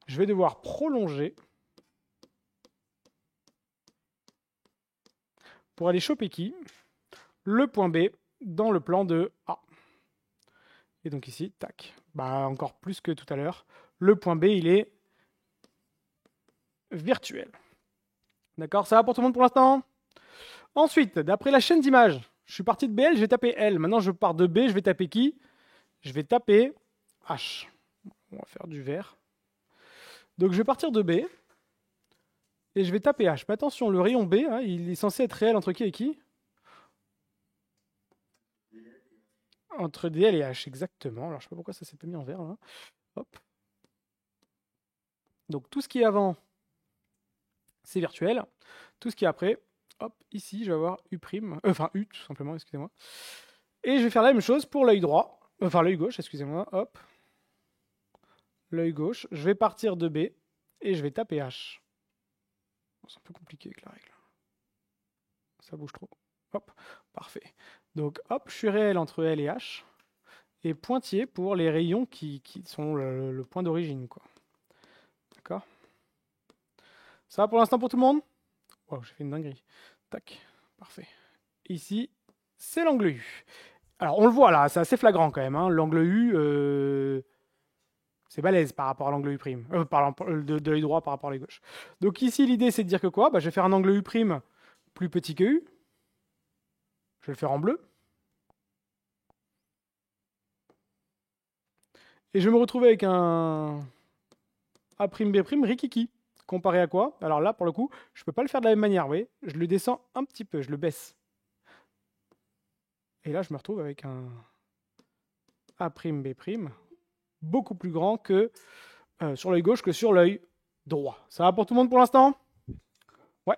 Je vais devoir prolonger pour aller choper qui? Le point B dans le plan de A. Et donc ici, tac. Bah, encore plus que tout à l'heure. Le point B, il est virtuel. D'accord? Ça va pour tout le monde pour l'instant? Ensuite, d'après la chaîne d'images, je suis parti de BL, je vais taper L. Maintenant, je pars de B, je vais taper qui? Je vais taper H. On va faire du vert. Donc, je vais partir de B. Et je vais taper H. Mais attention, le rayon B, hein, il est censé être réel entre qui et qui? Entre DL et H, exactement. Alors, je ne sais pas pourquoi ça s'est pas mis en vert, là. Hop. Donc, tout ce qui est avant, c'est virtuel. Tout ce qui est après, hop, ici, je vais avoir U', enfin U, tout simplement, excusez-moi. Et je vais faire la même chose pour l'œil droit, enfin l'œil gauche, excusez-moi, hop. L'œil gauche, je vais partir de B et je vais taper H. C'est un peu compliqué avec la règle. Ça bouge trop. Hop, parfait. Donc hop, je suis réel entre L et H. Et pointillé pour les rayons qui sont le point d'origine, quoi. D'accord? Ça va pour l'instant pour tout le monde? Wow, j'ai fait une dinguerie. Tac, parfait. Ici, c'est l'angle U. Alors, on le voit là, c'est assez flagrant quand même. Hein. L'angle U, c'est balèze par rapport à l'angle U', de l'œil droit par rapport à l'œil gauche. Donc ici, l'idée, c'est de dire que quoi? Bah, je vais faire un angle U' plus petit que U. Je vais le faire en bleu. Et je vais me retrouver avec un A'B' rikiki. Comparé à quoi? Alors là, pour le coup, je ne peux pas le faire de la même manière, vous voyez? Je le descends un petit peu, je le baisse. Et là, je me retrouve avec un A'B' beaucoup plus grand que sur l'œil gauche que sur l'œil droit. Ça va pour tout le monde pour l'instant? Ouais.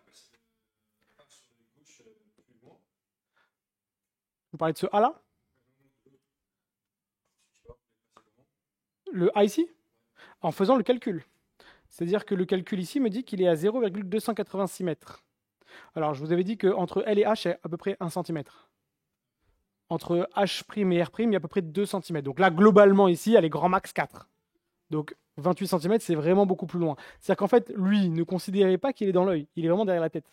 Vous parlez de ce A là? Le A ici? En faisant le calcul. C'est-à-dire que le calcul ici me dit qu'il est à 0,286 mètres. Alors, je vous avais dit qu'entre L et H, c'est à peu près 1 cm. Entre H' et R', il y a à peu près 2 cm. Donc là, globalement, ici, elle est grand max 4. Donc 28 cm, c'est vraiment beaucoup plus loin. C'est-à-dire qu'en fait, lui, ne considérez pas qu'il est dans l'œil. Il est vraiment derrière la tête.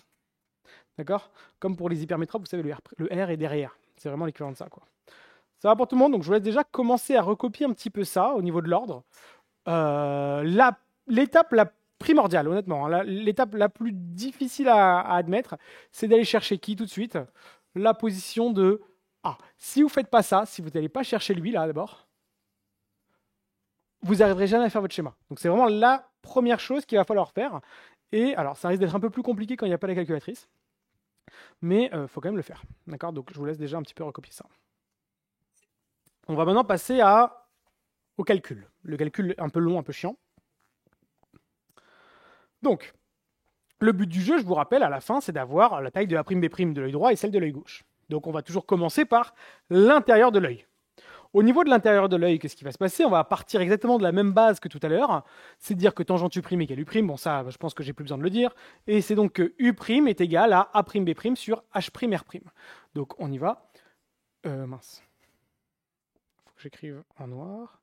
D'accord? Comme pour les hypermétropes, vous savez, le R est derrière. C'est vraiment l'équivalent de ça, quoi. Ça va pour tout le monde? Donc je vous laisse déjà commencer à recopier un petit peu ça au niveau de l'ordre. L'étape la primordiale, honnêtement, hein, l'étape la plus difficile à admettre, c'est d'aller chercher qui tout de suite? La position de A. Si vous ne faites pas ça, si vous n'allez pas chercher lui, là, d'abord, vous n'arriverez jamais à faire votre schéma. Donc c'est vraiment la première chose qu'il va falloir faire. Et alors, ça risque d'être un peu plus compliqué quand il n'y a pas la calculatrice. Mais il faut quand même le faire. D'accord? Donc je vous laisse déjà un petit peu recopier ça. On va maintenant passer au calcul. Le calcul un peu long, un peu chiant. Donc, le but du jeu, je vous rappelle, à la fin, c'est d'avoir la taille de A'B' de l'œil droit et celle de l'œil gauche. Donc on va toujours commencer par l'intérieur de l'œil. Au niveau de l'intérieur de l'œil, qu'est-ce qui va se passer? On va partir exactement de la même base que tout à l'heure. C'est dire que tangente U' égale U'. Bon, ça, je pense que j'ai plus besoin de le dire. Et c'est donc que U' est égal à A'B' sur H'R'. Donc on y va. Mince. Il faut que j'écrive en noir.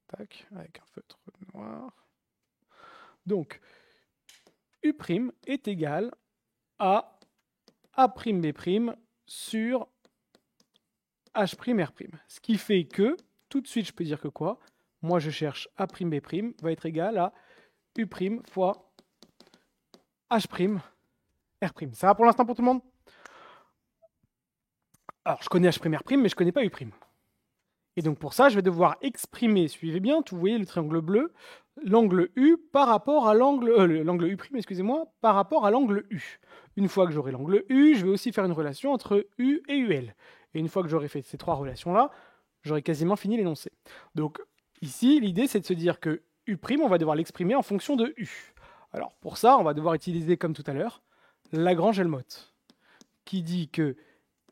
Tac, avec un feutre noir. Donc, U' est égal à A'B' sur H'R'. Ce qui fait que, tout de suite, je peux dire que quoi? Moi, je cherche A'B' va être égal à U' fois H'R'. Ça va pour l'instant pour tout le monde? Alors, je connais H'R', mais je ne connais pas U'. Et donc, pour ça, je vais devoir exprimer, suivez bien, vous voyez le triangle bleu, l'angle U par rapport à l'angle U', excusez-moi, par rapport à l'angle U. Une fois que j'aurai l'angle U, je vais aussi faire une relation entre U et UL. Et une fois que j'aurai fait ces trois relations-là, j'aurai quasiment fini l'énoncé. Donc ici, l'idée, c'est de se dire que U', on va devoir l'exprimer en fonction de U. Alors pour ça, on va devoir utiliser, comme tout à l'heure, Lagrange-Helmholtz, qui dit que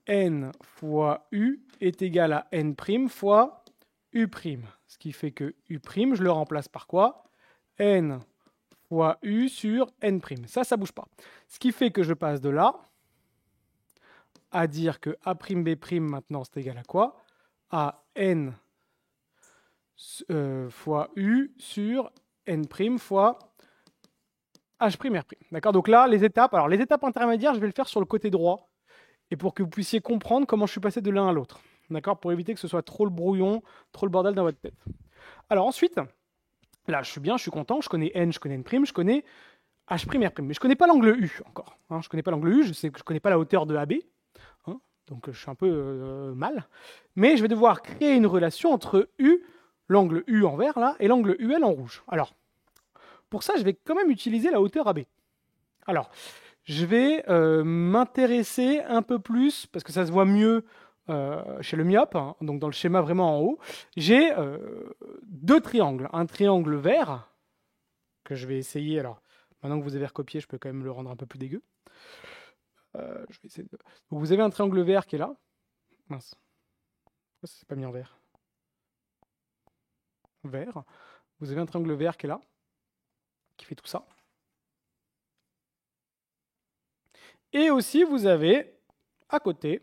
n fois U est égal à n' fois U'. Ce qui fait que U', je le remplace par quoi? N fois U sur n'. Ça bouge pas. Ce qui fait que je passe de là à dire que A'B' maintenant c'est égal à quoi? À n fois U sur n' fois H'R'. D'accord? Donc là, les étapes intermédiaires, je vais le faire sur le côté droit, et pour que vous puissiez comprendre comment je suis passé de l'un à l'autre. D'accord? Pour éviter que ce soit trop le brouillon, trop le bordel dans votre tête. Alors ensuite, là, je suis bien, je suis content, je connais n, je connais n', je connais H'R', mais je connais pas l'angle U encore. Hein, je connais pas l'angle U, je sais que je connais pas la hauteur de AB, hein, donc je suis un peu mal. Mais je vais devoir créer une relation entre U, l'angle U en vert là, et l'angle UL en rouge. Alors, pour ça, je vais quand même utiliser la hauteur AB. Alors, je vais m'intéresser un peu plus, parce que ça se voit mieux chez le myope, hein, donc dans le schéma vraiment en haut. J'ai deux triangles. Un triangle vert, que je vais essayer. Alors, maintenant que vous avez recopié, je peux quand même le rendre un peu plus dégueu. Je vais essayer de... Donc, vous avez un triangle vert qui est là. Mince. Pourquoi ça s'est pas mis en vert? Vert. Vous avez un triangle vert qui est là, qui fait tout ça. Et aussi, vous avez à côté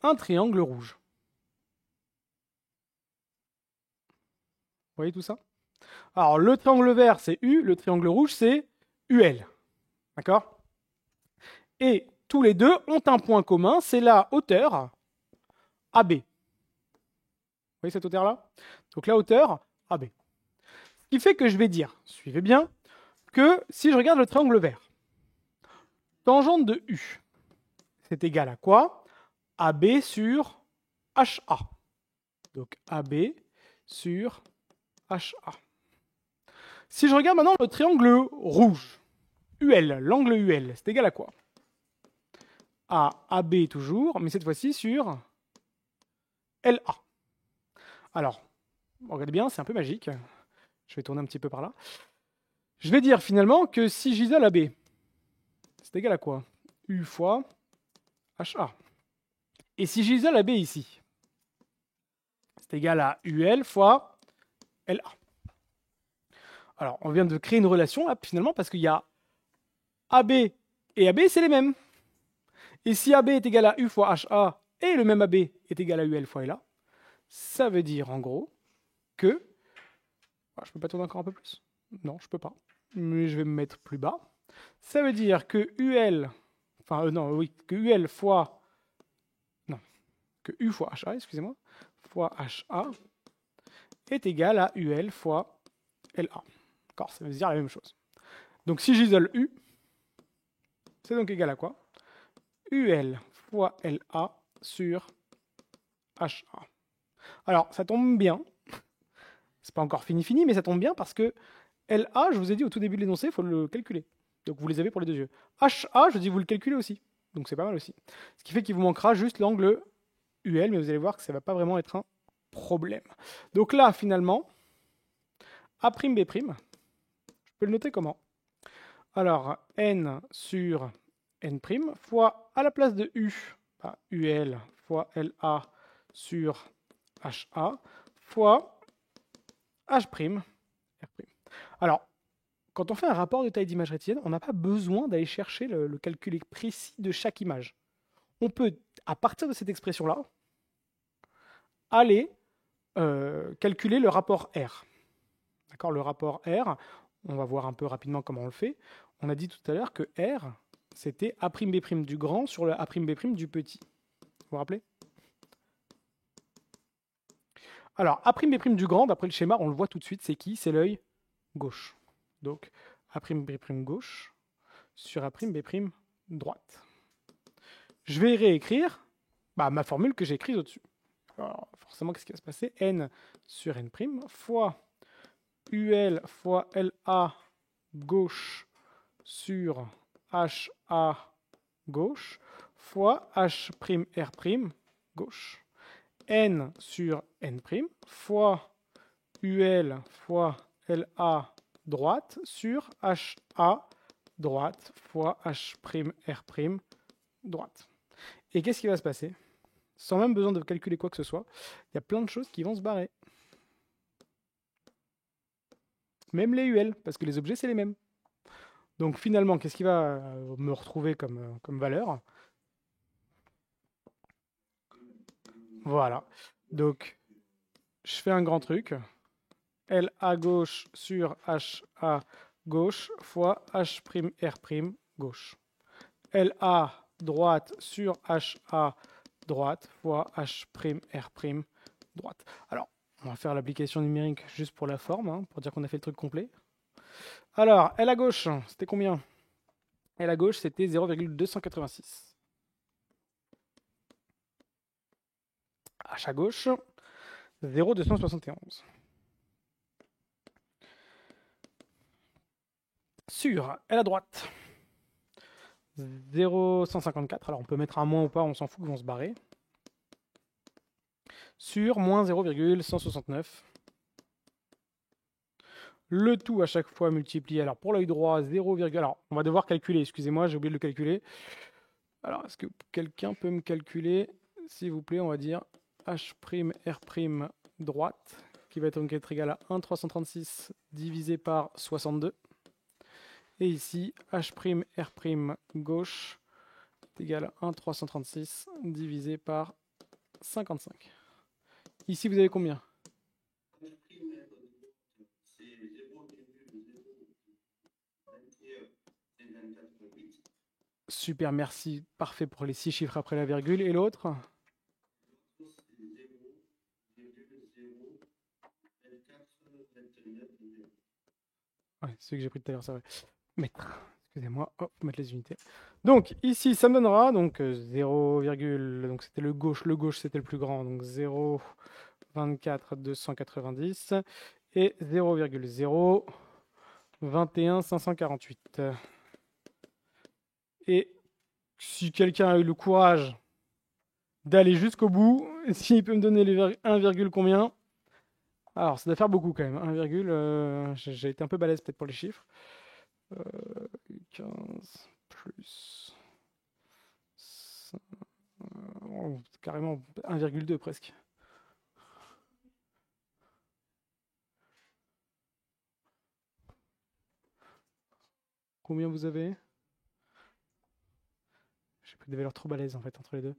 un triangle rouge. Vous voyez tout ça? Alors, le triangle vert, c'est U, le triangle rouge, c'est UL. D'accord? Et tous les deux ont un point commun, c'est la hauteur AB. Vous voyez cette hauteur-là? Donc la hauteur AB. Ce qui fait que je vais dire, suivez bien, que si je regarde le triangle vert, tangente de U, c'est égal à quoi? AB sur HA. Donc AB sur HA. Si je regarde maintenant le triangle rouge, UL, l'angle UL, c'est égal à quoi? À AB toujours, mais cette fois-ci sur LA. Alors, regardez bien, c'est un peu magique. Je vais tourner un petit peu par là. Je vais dire finalement que si j'isole AB, c'est égal à quoi? U fois HA. Et si j'isole AB ici, c'est égal à UL fois LA. Alors, on vient de créer une relation là, finalement, parce qu'il y a AB et AB, c'est les mêmes. Et si AB est égal à U fois HA et le même AB est égal à UL fois LA, ça veut dire en gros que... je peux pas tourner encore un peu plus? Non, je peux pas. Mais je vais me mettre plus bas. Ça veut dire que UL... que UL fois... Non, que U fois HA, excusez-moi, fois HA est égal à UL fois LA. D'accord, ça veut dire la même chose. Donc si j'isole U, c'est donc égal à quoi? UL fois LA sur HA. Alors, ça tombe bien. C'est pas encore fini, mais ça tombe bien parce que LA, je vous ai dit au tout début de l'énoncé, il faut le calculer. Donc vous les avez pour les deux yeux. HA, je dis vous le calculez aussi. Donc c'est pas mal aussi. Ce qui fait qu'il vous manquera juste l'angle UL, mais vous allez voir que ça va pas vraiment être un problème. Donc là, finalement, A'B', je peux le noter comment? Alors, N sur N' fois, à la place de U, UL fois LA sur HA fois H', R'. Alors, quand on fait un rapport de taille d'image rétinienne, on n'a pas besoin d'aller chercher le calcul précis de chaque image. On peut, à partir de cette expression-là, aller calculer le rapport R. D'accord, le rapport R, on va voir un peu rapidement comment on le fait. On a dit tout à l'heure que R, c'était A'B' du grand sur le A'B' du petit. Vous vous rappelez? Alors, A'B' du grand, d'après le schéma, on le voit tout de suite, c'est qui? C'est l'œil gauche. Donc, A'B' gauche sur A'B' droite. Je vais réécrire ma formule que j'ai écrite au-dessus. Alors, forcément, qu'est-ce qui va se passer? N sur N' fois UL fois LA gauche sur HA gauche fois H''R' gauche. N sur N' fois UL fois LA droite sur HA droite fois H''R' droite. Et qu'est-ce qui va se passer? Sans même besoin de calculer quoi que ce soit, il y a plein de choses qui vont se barrer. Même les UL, parce que les objets, c'est les mêmes. Donc finalement, qu'est-ce qui va me retrouver comme valeur? Voilà. Donc, je fais un grand truc. LA gauche sur HA gauche fois H''R' gauche. LA droite sur HA droite fois H''R' droite. Alors, on va faire l'application numérique juste pour la forme, pour dire qu'on a fait le truc complet. Alors, L à gauche, c'était combien? L à gauche, c'était 0,286. H à gauche, 0,271. Sur L à droite, 0,154. Alors, on peut mettre un moins ou pas, on s'en fout, ils vont se barrer. Sur moins 0,169. Le tout à chaque fois multiplié. Alors pour l'œil droit, 0, alors on va devoir calculer, excusez-moi, j'ai oublié de le calculer. Alors est-ce que quelqu'un peut me calculer, s'il vous plaît, on va dire H''R' droite, qui va donc être égal à 1,336 divisé par 62. Et ici, H', R' gauche est égal à 1,336 divisé par 55. Ici, vous avez combien? Super, merci. Parfait pour les 6 chiffres après la virgule. Et l'autre? Ouais, c'est ce que j'ai pris tout à l'heure, c'est vrai. Mètre. Excusez-moi, hop, mettre les unités. Donc ici, ça me donnera donc 0, donc c'était le gauche c'était le plus grand, donc 0,24 290 et 0,021 548. Et si quelqu'un a eu le courage d'aller jusqu'au bout, s'il peut me donner les 1, combien? Alors, ça doit faire beaucoup quand même. 1, j'ai été un peu balèze peut-être pour les chiffres. 15 plus carrément 1,2 presque. Combien vous avez? J'ai pris des valeurs trop balèzes en fait entre les deux.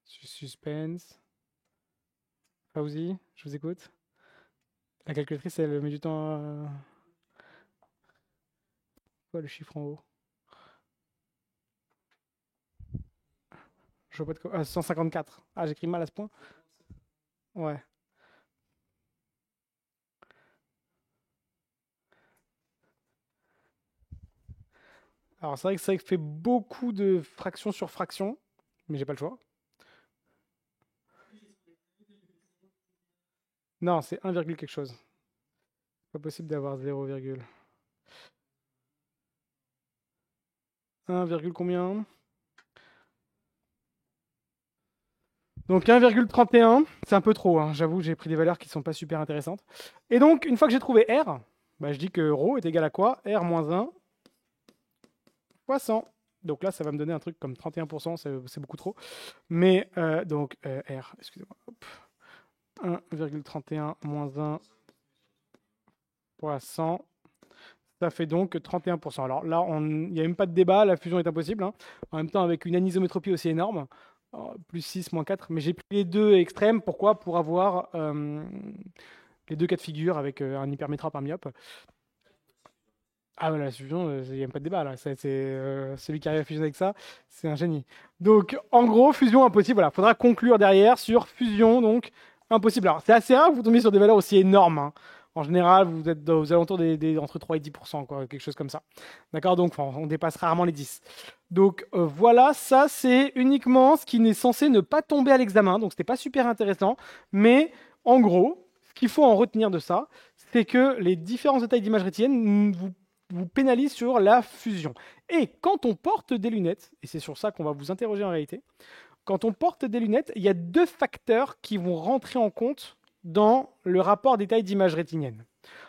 Suspense. Fauzi, je vous écoute. La calculatrice, elle met du temps à... Quoi le chiffre en haut? Je vois pas de quoi. Ah, 154. Ah, j'écris mal à ce point. Ouais. Alors c'est vrai que ça fait beaucoup de fractions sur fractions, mais j'ai pas le choix. Non, c'est 1, quelque chose. Pas possible d'avoir 0, 1, combien? Donc 1,31, c'est un peu trop, hein. J'avoue, j'ai pris des valeurs qui sont pas super intéressantes. Et donc, une fois que j'ai trouvé R, bah, je dis que ρ est égal à quoi? R moins 1 fois 100. Donc là, ça va me donner un truc comme 31%, c'est beaucoup trop. Mais donc, R, excusez-moi, 1,31 moins 1 fois 100, ça fait donc 31%. Alors là, il n'y a même pas de débat, la fusion est impossible, hein. En même temps, avec une anisométropie aussi énorme, plus 6, moins 4, mais j'ai pris les deux extrêmes. Pourquoi? Pour avoir les deux cas de figure avec un hypermétra par myope. Ah voilà, la fusion, il n'y a même pas de débat là. C'est celui qui arrive à fusionner avec ça, c'est un génie. Donc en gros, fusion impossible. Voilà, faudra conclure derrière sur fusion, donc impossible. Alors c'est assez rare que vous tombiez sur des valeurs aussi énormes, hein. En général, vous êtes aux alentours entre 3 et 10%, quoi, quelque chose comme ça. D'accord? Donc on dépasse rarement les 10. Donc voilà, ça c'est uniquement ce qui n'est censé ne pas tomber à l'examen. Donc c'était pas super intéressant. Mais en gros, ce qu'il faut en retenir de ça, c'est que les différents détails d'image rétinienne vous pénalisent sur la fusion. Et quand on porte des lunettes, et c'est sur ça qu'on va vous interroger en réalité, quand on porte des lunettes, il y a deux facteurs qui vont rentrer en compte dans le rapport détail d'image rétinienne.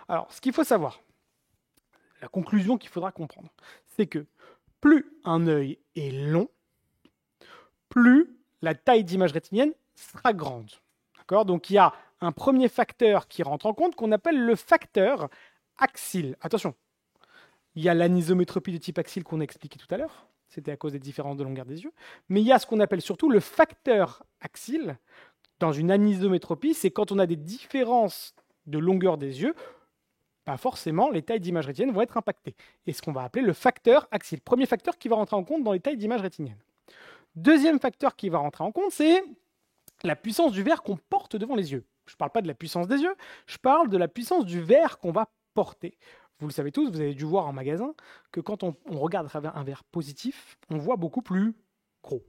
Alors, ce qu'il faut savoir, la conclusion qu'il faudra comprendre, c'est que plus un œil est long, plus la taille d'image rétinienne sera grande. D'accord? Donc il y a un premier facteur qui rentre en compte qu'on appelle le facteur axile. Attention, il y a l'anisométropie de type axile qu'on a expliqué tout à l'heure. C'était à cause des différences de longueur des yeux. Mais il y a ce qu'on appelle surtout le facteur axile. Dans une anisométropie, c'est quand on a des différences de longueur des yeux, pas forcément les tailles d'image rétinienne vont être impactées. Et ce qu'on va appeler le facteur axile. Premier facteur qui va rentrer en compte dans les tailles d'image rétinienne. Deuxième facteur qui va rentrer en compte, c'est la puissance du verre qu'on porte devant les yeux. Je ne parle pas de la puissance des yeux, je parle de la puissance du verre qu'on va porter. Vous le savez tous, vous avez dû voir en magasin que quand on regarde à travers un verre positif, on voit beaucoup plus gros.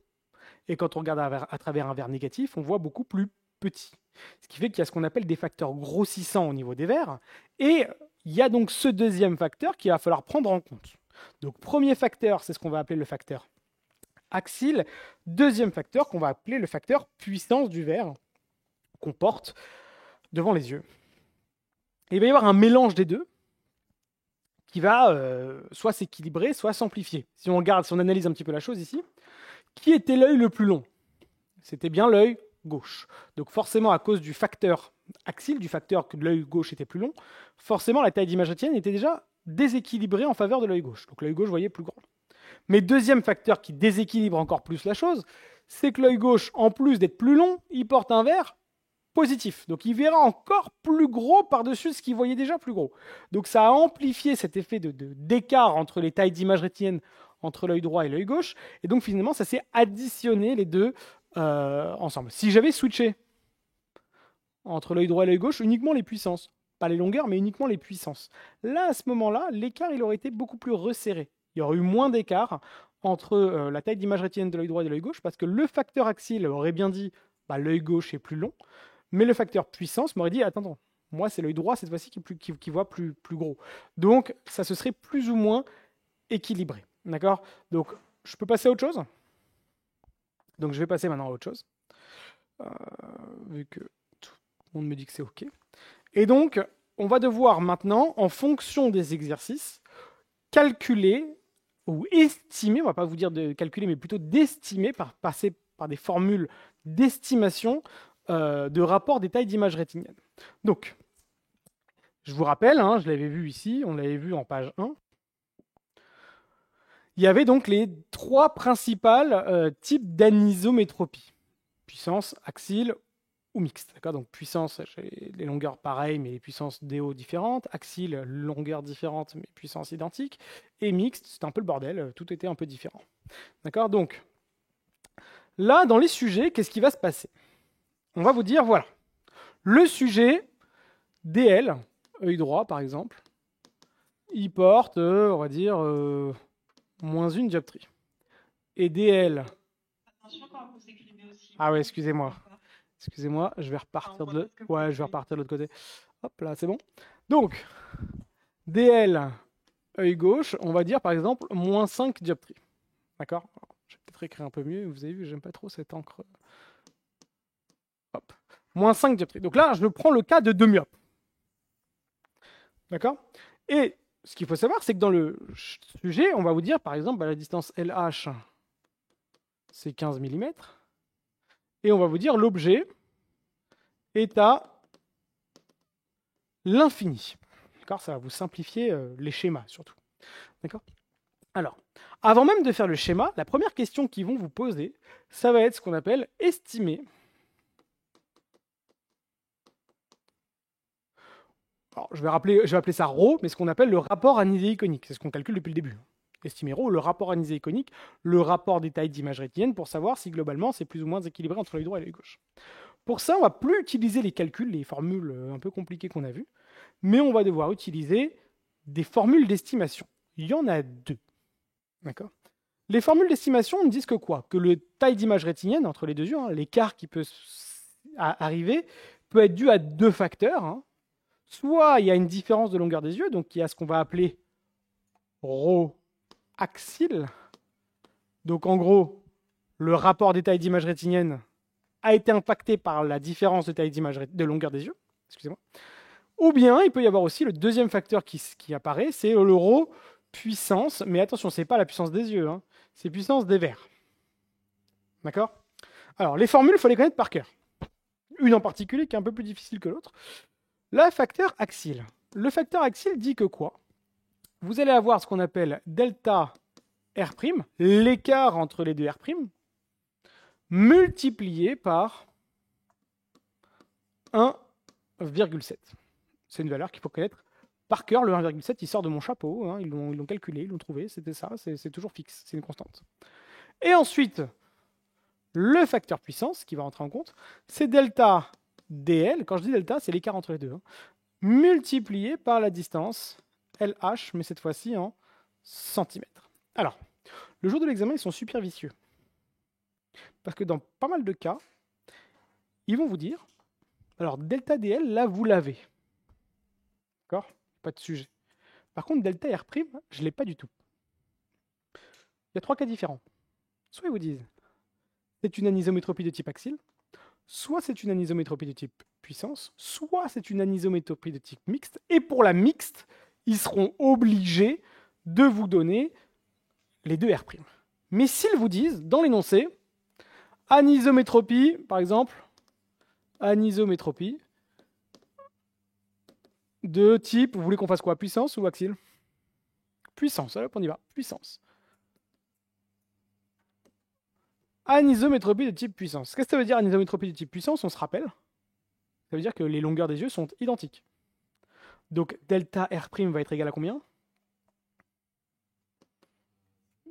Et quand on regarde à travers un verre négatif, on voit beaucoup plus petit. Ce qui fait qu'il y a ce qu'on appelle des facteurs grossissants au niveau des verres. Et il y a donc ce deuxième facteur qu'il va falloir prendre en compte. Donc premier facteur, c'est ce qu'on va appeler le facteur axile. Deuxième facteur qu'on va appeler le facteur puissance du verre qu'on porte devant les yeux. Et il va y avoir un mélange des deux qui va soit s'équilibrer, soit s'amplifier. Si on analyse un petit peu la chose ici, qui était l'œil le plus long? C'était bien l'œil gauche. Donc forcément, à cause du facteur axile, du facteur que l'œil gauche était plus long, forcément la taille d'image rétinienne était déjà déséquilibrée en faveur de l'œil gauche. Donc l'œil gauche, vous voyez, plus grand. Mais deuxième facteur qui déséquilibre encore plus la chose, c'est que l'œil gauche, en plus d'être plus long, il porte un verre positif. Donc il verra encore plus gros par-dessus ce qu'il voyait déjà plus gros. Donc ça a amplifié cet effet d'écart entre les tailles d'image rétinienne entre l'œil droit et l'œil gauche. Et donc finalement, ça s'est additionné les deux ensemble. Si j'avais switché entre l'œil droit et l'œil gauche, uniquement les puissances, pas les longueurs, mais uniquement les puissances. Là, à ce moment-là, l'écart il aurait été beaucoup plus resserré. Il y aurait eu moins d'écart entre la taille d'image rétinienne de l'œil droit et de l'œil gauche, parce que le facteur axile aurait bien dit bah, l'œil gauche est plus long, mais le facteur puissance m'aurait dit attends, moi c'est l'œil droit cette fois-ci qui voit plus gros. Donc ça se serait plus ou moins équilibré. D'accord? Donc je peux passer à autre chose? Donc je vais passer maintenant à autre chose, vu que tout le monde me dit que c'est OK. Et donc on va devoir maintenant, en fonction des exercices, calculer ou estimer, on ne va pas vous dire de calculer, mais plutôt d'estimer, passer par des formules d'estimation de rapport des tailles d'image rétinienne. Donc, je vous rappelle, hein, je l'avais vu ici, on l'avait vu en page 1, il y avait donc les trois principales types d'anisométropie. Puissance, axile ou mixte. Donc puissance, j'ai les longueurs pareilles, mais les puissances DO différentes. Axile, longueur différente, mais puissance identique. Et mixte, c'est un peu le bordel, tout était un peu différent. D'accord? Donc, là, dans les sujets, qu'est-ce qui va se passer? On va vous dire, voilà, le sujet DL, œil droit par exemple, il porte, on va dire, -1 dioptrie. Et DL... Attention quand vous écrivez aussi. Ah ouais, excusez-moi. Excusez-moi, je vais repartir de l'autre côté. Hop là, c'est bon. Donc, DL, œil gauche, on va dire par exemple -5 dioptries. D'accord? Je vais peut-être écrire un peu mieux. Vous avez vu, j'aime pas trop cette encre. Hop. -5 dioptries. Donc là, je prends le cas de 2 myopes. D'accord? Et ce qu'il faut savoir, c'est que dans le sujet, on va vous dire par exemple, la distance LH, c'est 15 mm. Et on va vous dire l'objet est à l'infini. D'accord? Ça va vous simplifier les schémas surtout. D'accord? Alors, avant même de faire le schéma, la première question qu'ils vont vous poser, ça va être ce qu'on appelle estimer. Alors, je vais appeler ça ρ, mais ce qu'on appelle le rapport aniséiconique. C'est ce qu'on calcule depuis le début. Estimer ρ, le rapport aniséiconique, le rapport des tailles d'image rétinienne pour savoir si globalement c'est plus ou moins équilibré entre l'œil droit et l'œil gauche. Pour ça, on ne va plus utiliser les calculs, les formules un peu compliquées qu'on a vues, mais on va devoir utiliser des formules d'estimation. Il y en a 2. D'accord? Les formules d'estimation ne disent que quoi? Que le taille d'image rétinienne entre les deux yeux, hein, l'écart qui peut arriver, peut être dû à 2 facteurs. Hein. Soit il y a une différence de longueur des yeux, donc il y a ce qu'on va appeler ρ axile. Donc en gros, le rapport des tailles d'image rétinienne a été impacté par la différence de taille d'image de longueur des yeux. Excusez-moi. Ou bien il peut y avoir aussi le deuxième facteur qui apparaît, c'est le ρ puissance, mais attention, ce n'est pas la puissance des yeux, hein, c'est puissance des verres. D'accord? Alors, les formules, il faut les connaître par cœur. Une en particulier qui est un peu plus difficile que l'autre. Le facteur axile. Le facteur axile dit que quoi? Vous allez avoir ce qu'on appelle delta R', l'écart entre les deux R', multiplié par 1,7. C'est une valeur qu'il faut connaître par cœur. Le 1,7, il sort de mon chapeau. Hein, ils l'ont calculé, ils l'ont trouvé. C'était ça, c'est toujours fixe, c'est une constante. Et ensuite, le facteur puissance qui va rentrer en compte, c'est delta DL. Quand je dis delta, c'est l'écart entre les deux. Hein, multiplié par la distance LH, mais cette fois-ci en centimètres. Alors, le jour de l'examen, ils sont super vicieux. Parce que dans pas mal de cas, ils vont vous dire, alors delta DL, là, vous l'avez. D'accord? Pas de sujet. Par contre, delta R', je ne l'ai pas du tout. Il y a 3 cas différents. Soit ils vous disent, c'est une anisométropie de type axile, soit c'est une anisométropie de type puissance, soit c'est une anisométropie de type mixte, et pour la mixte, ils seront obligés de vous donner les deux R'. Mais s'ils vous disent, dans l'énoncé, anisométropie, par exemple, anisométropie de type, vous voulez qu'on fasse quoi? Puissance ou axial? Puissance, hop, on y va. Puissance. Anisométropie de type puissance. Qu'est-ce que ça veut dire anisométropie de type puissance? On se rappelle. Ça veut dire que les longueurs des yeux sont identiques. Donc delta R' va être égal à combien?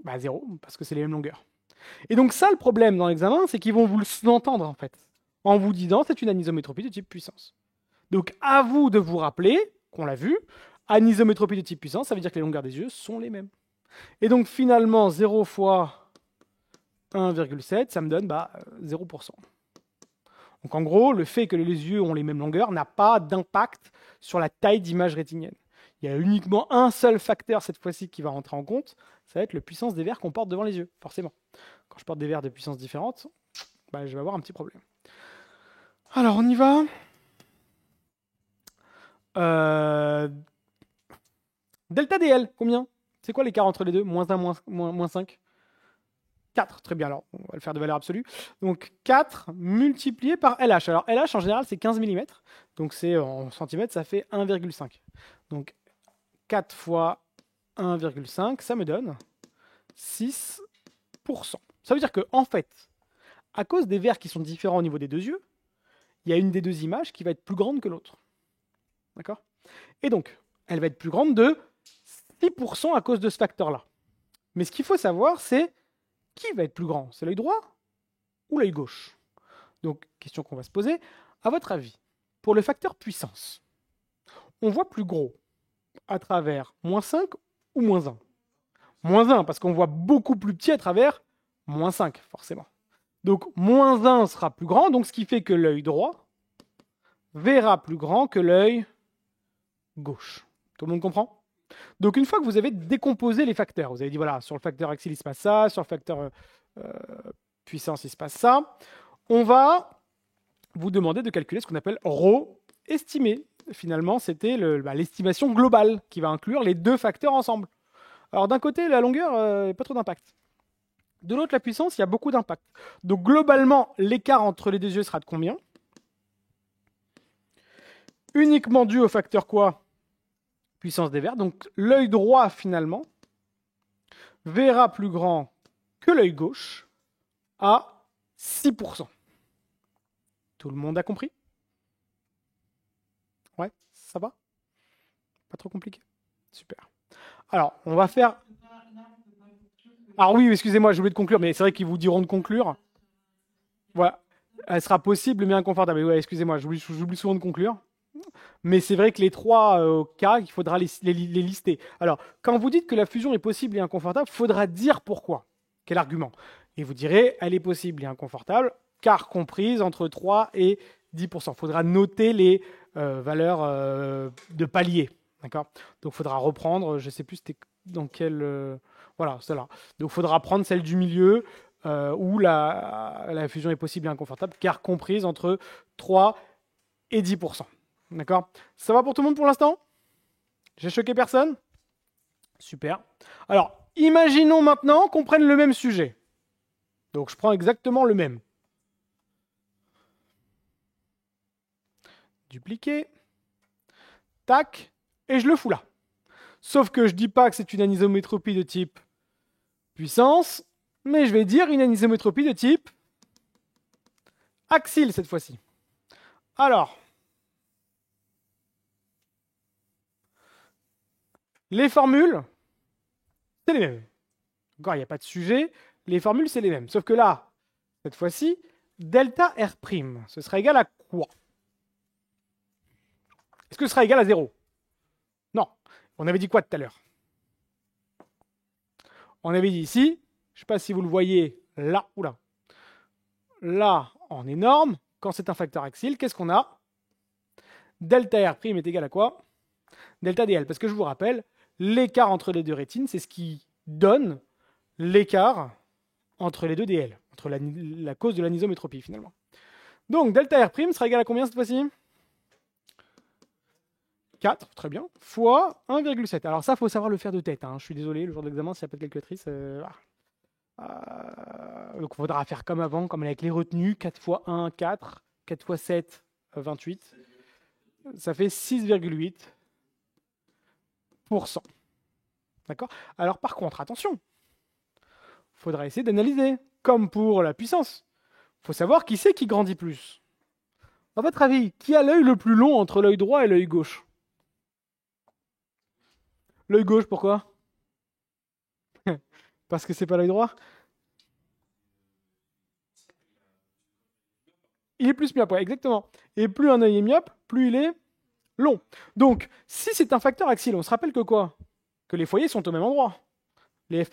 Bah 0, parce que c'est les mêmes longueurs. Et donc ça, le problème dans l'examen, c'est qu'ils vont vous l'entendre en fait, en vous disant c'est une anisométropie de type puissance. Donc à vous de vous rappeler, qu'on l'a vu, anisométropie de type puissance, ça veut dire que les longueurs des yeux sont les mêmes. Et donc finalement, 0 fois 1,7, ça me donne 0%. Donc en gros, le fait que les yeux ont les mêmes longueurs n'a pas d'impact sur la taille d'image rétinienne. Il y a uniquement un seul facteur cette fois-ci qui va rentrer en compte, ça va être la puissance des verres qu'on porte devant les yeux, forcément. Quand je porte des verres de puissance différente, je vais avoir un petit problème. Alors on y va. Delta DL, combien? C'est quoi l'écart entre les deux? Moins 1, moins 5? 4, très bien, alors on va le faire de valeur absolue. Donc 4 multiplié par LH. Alors LH en général c'est 15 mm, donc c'est en centimètres, ça fait 1,5. Donc 4 fois 1,5, ça me donne 6%. Ça veut dire que en fait, à cause des verres qui sont différents au niveau des deux yeux, il y a une des deux images qui va être plus grande que l'autre. D'accord? Et donc, elle va être plus grande de 6% à cause de ce facteur-là. Mais ce qu'il faut savoir, c'est qui va être plus grand? C'est l'œil droit ou l'œil gauche? Donc, question qu'on va se poser. À votre avis, pour le facteur puissance, on voit plus gros à travers moins 5 ou moins 1? Moins 1, parce qu'on voit beaucoup plus petit à travers moins 5, forcément. Donc, moins 1 sera plus grand, donc ce qui fait que l'œil droit verra plus grand que l'œil gauche. Tout le monde comprend? Donc, une fois que vous avez décomposé les facteurs, vous avez dit, voilà, sur le facteur axial, il se passe ça, sur le facteur puissance, il se passe ça, on va vous demander de calculer ce qu'on appelle ρ estimé. Finalement, c'était l'estimation globale qui va inclure les deux facteurs ensemble. Alors, d'un côté, la longueur, pas trop d'impact. De l'autre, la puissance, il y a beaucoup d'impact. Donc, globalement, l'écart entre les deux yeux sera de combien? Uniquement dû au facteur quoi? Puissance des verres. Donc, l'œil droit, finalement, verra plus grand que l'œil gauche à 6%. Tout le monde a compris? Ouais, ça va? Pas trop compliqué? Super. Alors, on va faire... Alors oui, excusez-moi, j'ai oublié de conclure, mais c'est vrai qu'ils vous diront de conclure. Voilà. Elle sera possible mais inconfortable. Ouais, excusez-moi, j'oublie souvent de conclure. Mais c'est vrai que les trois cas, il faudra les lister. Alors, quand vous dites que la fusion est possible et inconfortable, il faudra dire pourquoi. Quel argument? Et vous direz, elle est possible et inconfortable, car comprise entre 3 et 10%. Il faudra noter les valeurs de palier. D'accord? Donc, il faudra reprendre, je ne sais plus c'était dans quel... voilà, celle-là. Donc, il faudra prendre celle du milieu où la fusion est possible et inconfortable, car comprise entre 3 et 10%. D'accord? Ça va pour tout le monde pour l'instant? J'ai choqué personne? Super. Alors, imaginons maintenant qu'on prenne le même sujet. Donc, je prends exactement le même. Dupliquer. Tac. Et je le fous là. Sauf que je ne dis pas que c'est une anisométropie de type puissance, mais je vais dire une anisométropie de type axial cette fois-ci. Alors, les formules, c'est les mêmes. Encore, il n'y a pas de sujet. Les formules, c'est les mêmes. Sauf que là, cette fois-ci, delta R', ce sera égal à quoi? Est-ce que ce sera égal à 0? Non. On avait dit quoi tout à l'heure? On avait dit ici, je ne sais pas si vous le voyez là, oula, là, en énorme, quand c'est un facteur axial, qu'est-ce qu'on a? Delta R' est égal à quoi? Delta DL. Parce que je vous rappelle, l'écart entre les deux rétines, c'est ce qui donne l'écart entre les deux DL, entre la cause de l'anisométropie finalement. Donc delta R' sera égal à combien cette fois-ci? 4, très bien, fois 1,7. Alors ça, il faut savoir le faire de tête. Hein. Je suis désolé, le jour de l'examen, s'il n'y a pas de calculatrice, donc il faudra faire comme avant, comme avec les retenues, 4 fois 1, 4, 4 fois 7, 28. Ça fait 6,8%. D'accord? Alors par contre, attention, il faudra essayer d'analyser, comme pour la puissance. Il faut savoir qui c'est qui grandit plus. À votre avis, qui a l'œil le plus long entre l'œil droit et l'œil gauche? L'œil gauche, pourquoi? Parce que c'est pas l'œil droit? Il est plus myope, ouais, exactement. Et plus un œil est myope, plus il est long. Donc, si c'est un facteur axial, on se rappelle que quoi? Que les foyers sont au même endroit, les F'.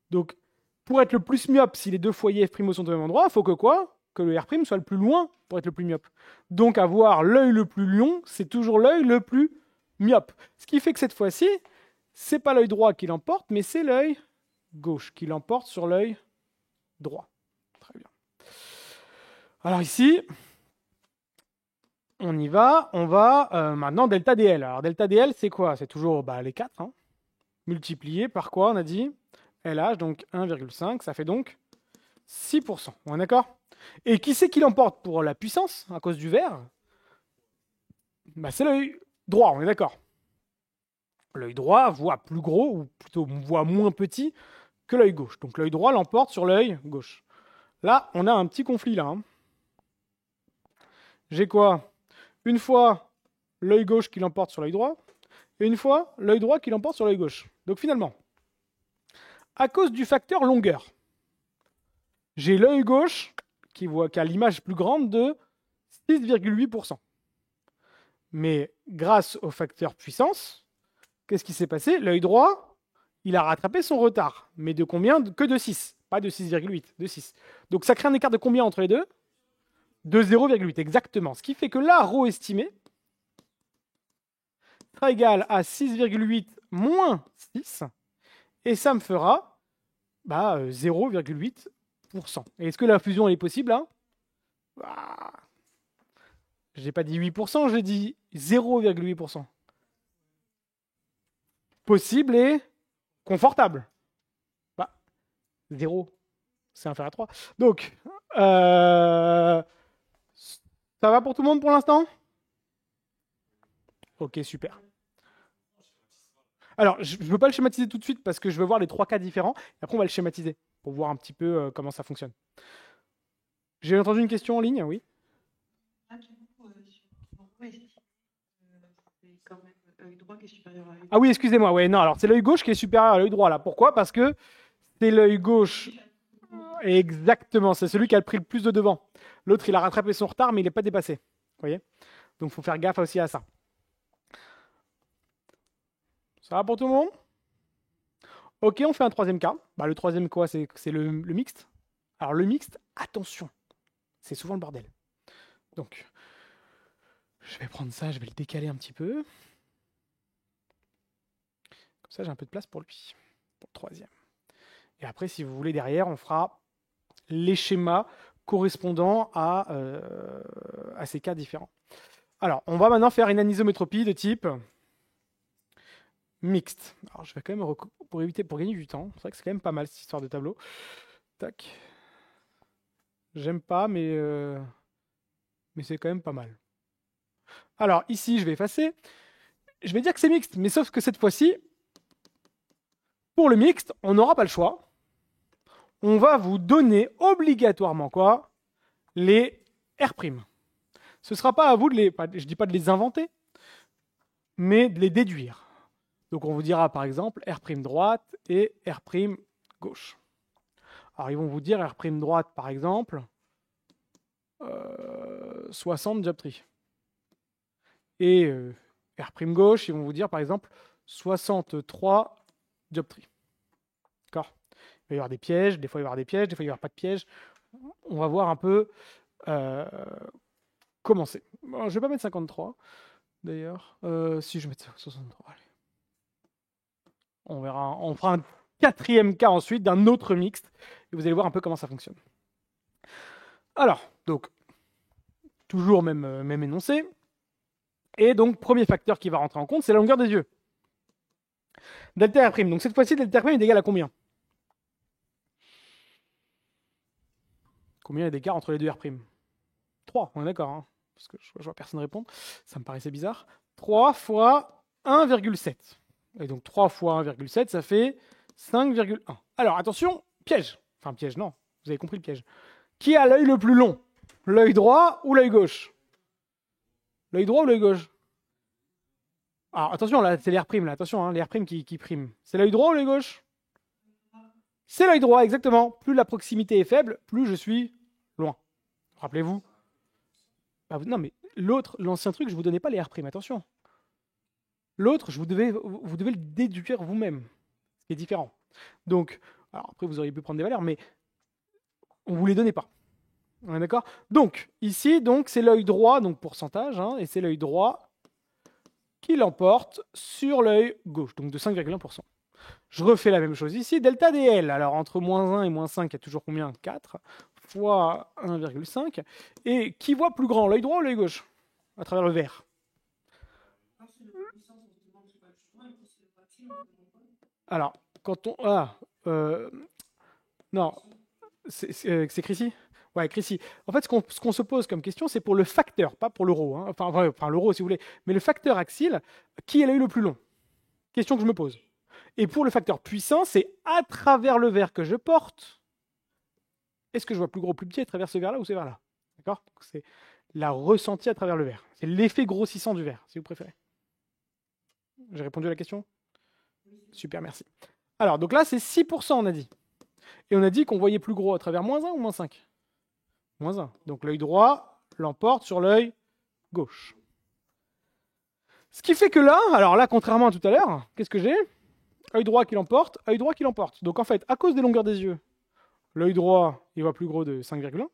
Donc, pour être le plus myope, si les deux foyers F' sont au même endroit, il faut que quoi? Que le R' soit le plus loin pour être le plus myope. Donc, avoir l'œil le plus long, c'est toujours l'œil le plus myope. Ce qui fait que cette fois-ci, c'est pas l'œil droit qui l'emporte, mais c'est l'œil gauche qui l'emporte sur l'œil droit. Très bien. Alors ici, on y va. On va maintenant delta DL. Alors delta DL, c'est quoi? C'est toujours les 4, hein, multiplié par quoi, on a dit? LH, donc 1,5, ça fait donc 6%. On est d'accord? Et qui c'est qui l'emporte pour la puissance, à cause du vert? C'est l'œil droit, on est d'accord. L'œil droit voit plus gros, ou plutôt voit moins petit que l'œil gauche. Donc l'œil droit l'emporte sur l'œil gauche. Là, on a un petit conflit là. J'ai quoi? Une fois l'œil gauche qui l'emporte sur l'œil droit, et une fois l'œil droit qui l'emporte sur l'œil gauche. Donc finalement, à cause du facteur longueur, j'ai l'œil gauche qui a l'image plus grande de 6,8%. Mais grâce au facteur puissance, qu'est-ce qui s'est passé? L'œil droit, il a rattrapé son retard. Mais de combien? Que de 6. Pas de 6,8, de 6. Donc ça crée un écart de combien entre les deux? De 0,8, exactement. Ce qui fait que la ρ estimée sera égale à 6,8 moins 6. Et ça me fera 0,8%. Et est-ce que la fusion elle est possible là? Je n'ai pas dit 8%, j'ai dit 0,8%. Possible et confortable. 0, c'est inférieur à 3. Donc, ça va pour tout le monde pour l'instant? Ok, super. Alors, je ne veux pas le schématiser tout de suite parce que je veux voir les 3 cas différents. Et après, on va le schématiser pour voir un petit peu comment ça fonctionne. J'ai entendu une question en ligne, oui? Du coup, c'est quand même l'œil droit qui est supérieur à l'œil. Ah oui, excusez-moi. Ouais, non, alors c'est l'œil gauche qui est supérieur à l'œil droit là. Pourquoi? Parce que c'est l'œil gauche. Exactement, c'est celui qui a pris le plus de devant. L'autre, il a rattrapé son retard, mais il n'est pas dépassé. Vous voyez? Donc, il faut faire gaffe aussi à ça. Ça va pour tout le monde? Ok, on fait un troisième cas. Le troisième, quoi? C'est le mixte. Alors, le mixte, attention, c'est souvent le bordel. Donc, je vais prendre ça, je vais le décaler un petit peu. Comme ça, j'ai un peu de place pour lui, pour le troisième. Et après, si vous voulez, derrière, on fera les schémas correspondant à ces cas différents. Alors, on va maintenant faire une anisométropie de type mixte. Alors, je vais quand même, pour gagner du temps, c'est vrai que c'est quand même pas mal cette histoire de tableau. Tac. J'aime pas, mais c'est quand même pas mal. Alors, ici, je vais effacer. Je vais dire que c'est mixte, mais sauf que cette fois-ci, pour le mixte, on n'aura pas le choix. On va vous donner obligatoirement quoi? Les R'. Ce ne sera pas à vous de les, je dis pas de les inventer, mais de les déduire. Donc on vous dira par exemple R' droite et R' gauche. Alors ils vont vous dire R' droite par exemple 60 dioptries. Et R' gauche, ils vont vous dire par exemple 63 dioptries. D'accord? Il va y avoir des pièges, des fois il va y avoir des pièges, des fois il n'y aura pas de pièges. On va voir un peu comment c'est. Bon, je ne vais pas mettre 53 d'ailleurs. Si je vais mettre 63, allez. On verra. On fera un quatrième cas ensuite d'un autre mixte et vous allez voir un peu comment ça fonctionne. Alors, donc, toujours même énoncé. Et donc, premier facteur qui va rentrer en compte, c'est la longueur des yeux. Delta R'. Donc cette fois-ci, delta R' est égal à combien? Combien est d'écart entre les deux R'? 3, on est d'accord, hein, parce que je vois personne répondre, ça me paraissait bizarre. 3 fois 1,7. Et donc 3 fois 1,7, ça fait 5,1. Alors attention, piège. Enfin piège, non, vous avez compris le piège. Qui a l'œil le plus long? L'œil droit ou l'œil gauche? L'œil droit ou l'œil gauche? Alors attention, là c'est l'air prime, là, attention, hein, l'air prime qui prime. C'est l'œil droit ou l'œil gauche? C'est l'œil droit, exactement. Plus la proximité est faible, plus je suis loin. Rappelez-vous. Ah, non, mais l'autre, l'ancien truc, je vous donnais pas les R', attention. L'autre, vous devez le déduire vous-même, ce qui est différent. Donc, alors après, vous auriez pu prendre des valeurs, mais on ne vous les donnait pas. On est d'accord? Donc, ici, donc, c'est l'œil droit, donc pourcentage, hein, et c'est l'œil droit qui l'emporte sur l'œil gauche, donc de 5,1%. Je refais la même chose ici, delta dl. Alors, entre moins 1 et moins 5, il y a toujours combien? 4 fois 1,5. Et qui voit plus grand, l'œil droit ou l'œil gauche? À travers le verre. Alors, quand on... Ah, non, c'est Chrissy? Ouais, Chrissy. En fait, ce qu'on se pose comme question, c'est pour le facteur, pas pour l'euro. Hein. Enfin, l'euro, si vous voulez. Mais le facteur axile, qui a eu le plus long? Question que je me pose. Et pour le facteur puissant, c'est à travers le verre que je porte. Est-ce que je vois plus gros ou plus petit à travers ce verre-là ou ce verre-là? D'accord? C'est la ressentie à travers le verre. C'est l'effet grossissant du verre, si vous préférez. J'ai répondu à la question? Super, merci. Alors, donc là, c'est 6%, on a dit. Et on a dit qu'on voyait plus gros à travers moins 1 ou moins 5? Moins 1. Donc l'œil droit l'emporte sur l'œil gauche. Ce qui fait que là, alors là, contrairement à tout à l'heure, qu'est-ce que j'ai? Œil droit qui l'emporte, œil droit qui l'emporte. Donc en fait, à cause des longueurs des yeux, l'œil droit, il voit plus gros de 5,1.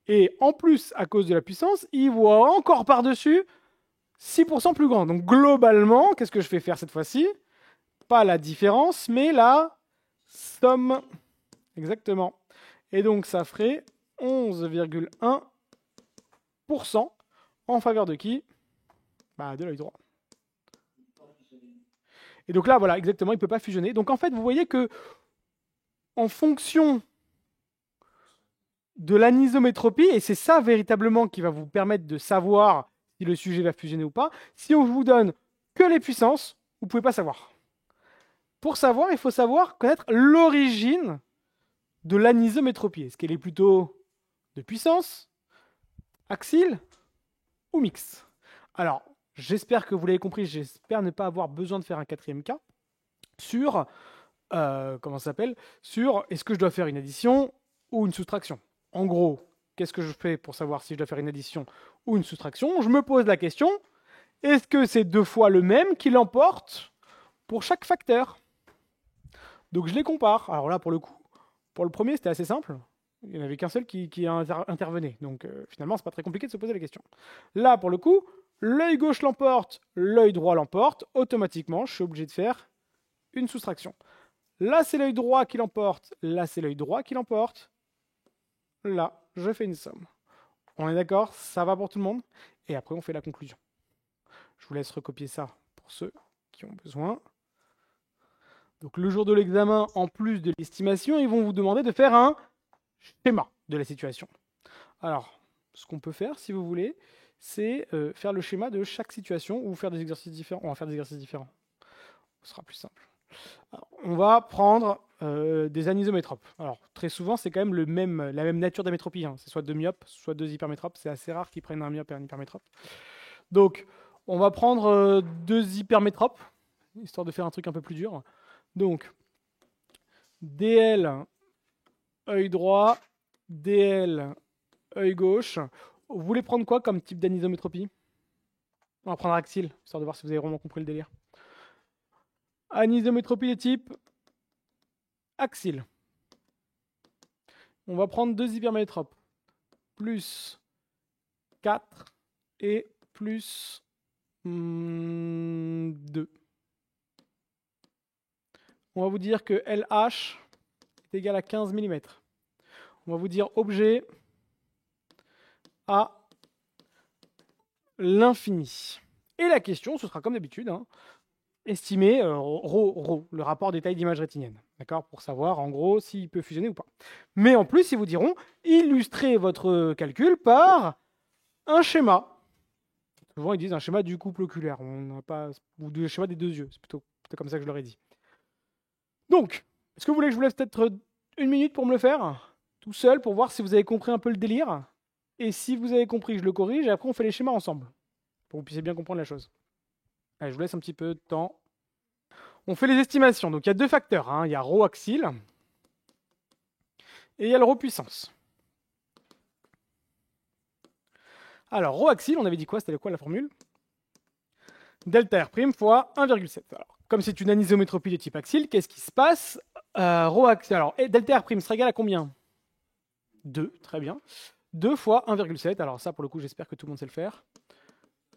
Et en plus, à cause de la puissance, il voit encore par-dessus 6% plus grand. Donc globalement, qu'est-ce que je fais faire cette fois-ci? Pas la différence, mais la somme. Exactement. Et donc ça ferait 11,1% en faveur de qui? De l'œil droit. Et donc là, voilà, exactement, il ne peut pas fusionner. Donc en fait, vous voyez que en fonction de l'anisométropie, et c'est ça véritablement qui va vous permettre de savoir si le sujet va fusionner ou pas, si on vous donne que les puissances, vous ne pouvez pas savoir. Pour savoir, il faut savoir connaître l'origine de l'anisométropie. Est-ce qu'elle est plutôt de puissance, axile ou mixte? Alors, j'espère que vous l'avez compris, j'espère ne pas avoir besoin de faire un quatrième cas sur, comment ça s'appelle, sur est-ce que je dois faire une addition ou une soustraction. En gros, qu'est-ce que je fais pour savoir si je dois faire une addition ou une soustraction? Je me pose la question, est-ce que c'est deux fois le même qui l'emporte pour chaque facteur? Donc je les compare. Alors là, pour le coup, pour le premier, c'était assez simple. Il n'y en avait qu'un seul qui intervenait. Donc finalement, c'est pas très compliqué de se poser la question. Là, pour le coup, l'œil gauche l'emporte, l'œil droit l'emporte. Automatiquement, je suis obligé de faire une soustraction. Là, c'est l'œil droit qui l'emporte. Là, c'est l'œil droit qui l'emporte. Là, je fais une somme. On est d'accord? Ça va pour tout le monde? Et après, on fait la conclusion. Je vous laisse recopier ça pour ceux qui ont besoin. Donc, le jour de l'examen, en plus de l'estimation, ils vont vous demander de faire un schéma de la situation. Alors, ce qu'on peut faire, si vous voulez, c'est faire le schéma de chaque situation ou faire des exercices différents. On va faire des exercices différents. Ce sera plus simple. Alors, on va prendre des anisométropes. Alors, très souvent, c'est quand même la même nature d'amétropie. Hein. C'est soit deux myopes, soit deux hypermétropes. C'est assez rare qu'ils prennent un myope et un hypermétrope. Donc, on va prendre deux hypermétropes, histoire de faire un truc un peu plus dur. Donc, DL, œil droit, DL, œil gauche. Vous voulez prendre quoi comme type d'anisométropie? On va prendre axile, histoire de voir si vous avez vraiment compris le délire. Anisométropie de type axile. On va prendre deux hypermétropes. Plus 4 et plus 2. On va vous dire que LH est égal à 15 mm. On va vous dire objet à l'infini. Et la question, ce sera comme d'habitude, hein, estimer le rapport des tailles d'image rétinienne, d'accord, pour savoir en gros s'il peut fusionner ou pas. Mais en plus, ils vous diront, illustrez votre calcul par un schéma. Souvent, ils disent un schéma du couple oculaire. On n'a pas, ou du schéma des deux yeux. C'est plutôt comme ça que je leur ai dit. Donc, est-ce que vous voulez que je vous laisse peut-être 1 minute pour me le faire, tout seul, pour voir si vous avez compris un peu le délire? Et si vous avez compris, je le corrige, et après on fait les schémas ensemble, pour que vous puissiez bien comprendre la chose. Allez, je vous laisse un petit peu de temps. On fait les estimations. Donc il y a deux facteurs, hein. Il y a ρ axile et il y a le ρ puissance. Alors, ρ axile, on avait dit quoi? C'était quoi la formule? Delta R' fois 1,7. Alors, comme c'est une anisométropie de type axile, qu'est-ce qui se passe? Ρ axile. Alors, delta R' sera égal à combien? 2, très bien. 2 fois 1,7. Alors ça, pour le coup, j'espère que tout le monde sait le faire.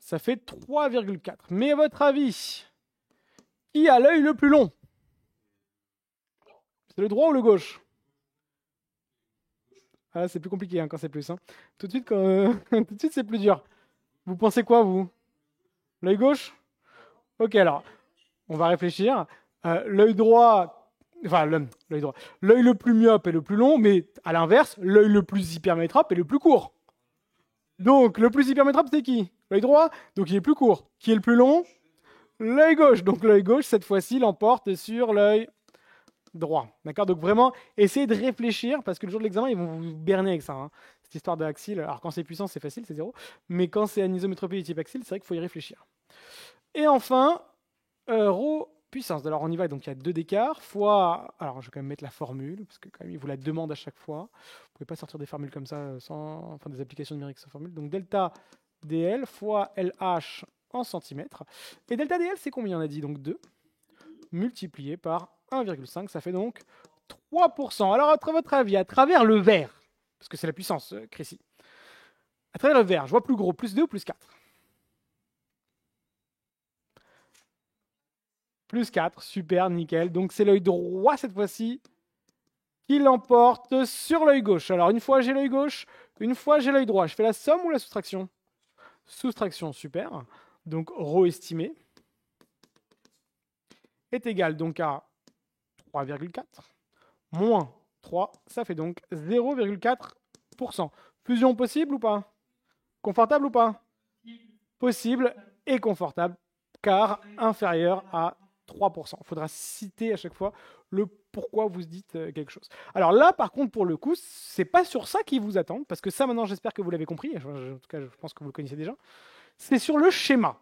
Ça fait 3,4. Mais à votre avis, qui a l'œil le plus long? C'est le droit ou le gauche? Ah, c'est plus compliqué hein, quand c'est plus. Hein. Tout de suite, tout de suite, c'est plus dur. Vous pensez quoi, vous? L'œil gauche? Ok, alors, on va réfléchir. L'œil droit, enfin, l'œil droit. L'œil le plus myope est le plus long, mais à l'inverse, l'œil le plus hypermétrope est le plus court. Donc, le plus hypermétrope, c'est qui? L'œil droit, donc il est plus court. Qui est le plus long? L'œil gauche. Donc, l'œil gauche, cette fois-ci, l'emporte sur l'œil droit. D'accord? Donc, vraiment, essayez de réfléchir, parce que le jour de l'examen, ils vont vous berner avec ça. Hein. Cette histoire d'axile. Alors, quand c'est puissant, c'est facile, c'est 0. Mais quand c'est anisométropie de type axile, c'est vrai qu'il faut y réfléchir. Et enfin, ρ puissance. Alors, on y va. Donc, il y a 2 d'écart fois. Alors, je vais quand même mettre la formule, parce que quand même, il vous la demande à chaque fois. Vous ne pouvez pas sortir des formules comme ça, enfin des applications numériques sans formule. Donc, delta dl fois LH en centimètres. Et delta dl, c'est combien on a dit? Donc, 2 multiplié par 1,5. Ça fait donc 3%. Alors, à votre avis, à travers le verre, parce que c'est la puissance, Crécy, à travers le verre, je vois plus gros, plus 2 ou plus 4? Plus 4, super, nickel. Donc c'est l'œil droit cette fois-ci qui l'emporte sur l'œil gauche. Alors une fois j'ai l'œil gauche, une fois j'ai l'œil droit. Je fais la somme ou la soustraction? Soustraction, super. Donc ρ estimé est égal donc à 3,4 moins 3, ça fait donc 0,4%. Fusion possible ou pas? Confortable ou pas? Possible et confortable, car inférieur à 3%. Il faudra citer à chaque fois le pourquoi vous dites quelque chose. Alors là, par contre, pour le coup, c'est pas sur ça qu'ils vous attendent, parce que ça, maintenant, j'espère que vous l'avez compris. En tout cas, je pense que vous le connaissez déjà. C'est sur le schéma.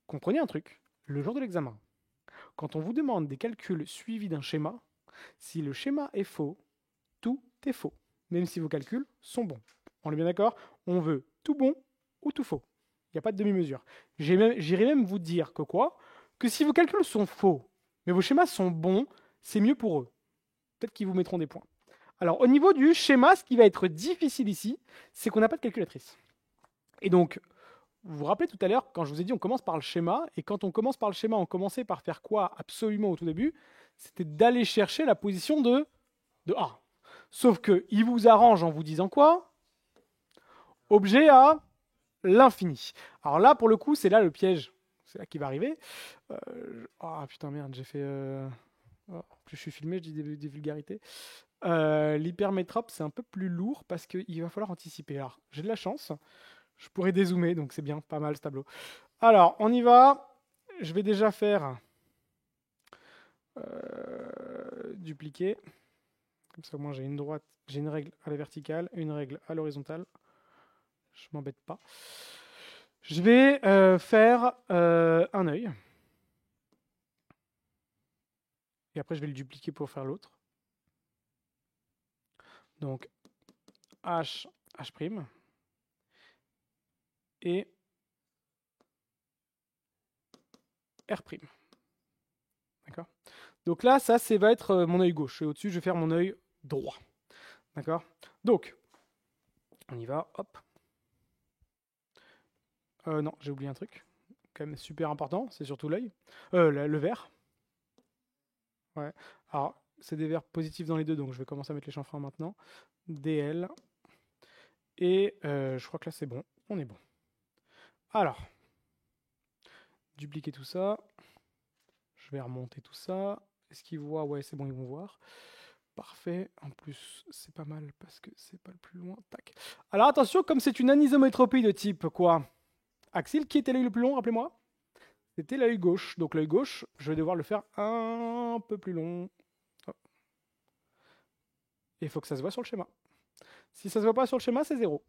Comprenez un truc. Le jour de l'examen, quand on vous demande des calculs suivis d'un schéma, si le schéma est faux, tout est faux, même si vos calculs sont bons. On est bien d'accord? On veut tout bon ou tout faux. Il n'y a pas de demi-mesure. J'irai même vous dire que quoi? Que si vos calculs sont faux, mais vos schémas sont bons, c'est mieux pour eux. Peut-être qu'ils vous mettront des points. Alors, au niveau du schéma, ce qui va être difficile ici, c'est qu'on n'a pas de calculatrice. Et donc, vous vous rappelez tout à l'heure, quand je vous ai dit on commence par le schéma, et quand on commence par le schéma, on commençait par faire quoi absolument au tout début? C'était d'aller chercher la position de A. Sauf qu'il vous arrange en vous disant quoi? Objet à l'infini. Alors là, pour le coup, c'est là le piège. C'est là qui va arriver. Ah putain, merde, j'ai fait... en plus, je suis filmé, je dis des vulgarités. L'hypermétrope, c'est un peu plus lourd parce qu'il va falloir anticiper. Alors, j'ai de la chance. Je pourrais dézoomer, donc c'est bien, pas mal ce tableau. Alors, on y va. Je vais déjà faire dupliquer. Comme ça, au moins, j'ai une droite, j'ai une règle à la verticale, une règle à l'horizontale. Je m'embête pas. Je vais faire un œil. Et après, je vais le dupliquer pour faire l'autre. Donc, H, H'. Et R'. D'accord? Donc là, ça va être mon œil gauche. Et au-dessus, je vais faire mon œil droit. D'accord? Donc, on y va. Hop. Non, j'ai oublié un truc. Quand même super important. C'est surtout l'œil. Le vert. Ouais. Alors, c'est des verts positifs dans les deux, donc je vais commencer à mettre les chanfreins maintenant. DL. Et je crois que là, c'est bon. On est bon. Alors, dupliquer tout ça. Je vais remonter tout ça. Est-ce qu'ils voient? Ouais, c'est bon, ils vont voir. parfait. En plus, c'est pas mal parce que c'est pas le plus loin. Tac. Alors attention, comme c'est une anisométropie de type quoi? Axile, qui était l'œil le plus long, rappelez-moi? C'était l'œil gauche. Donc l'œil gauche, je vais devoir le faire un peu plus long. Hop. Et il faut que ça se voit sur le schéma. Si ça se voit pas sur le schéma, c'est 0.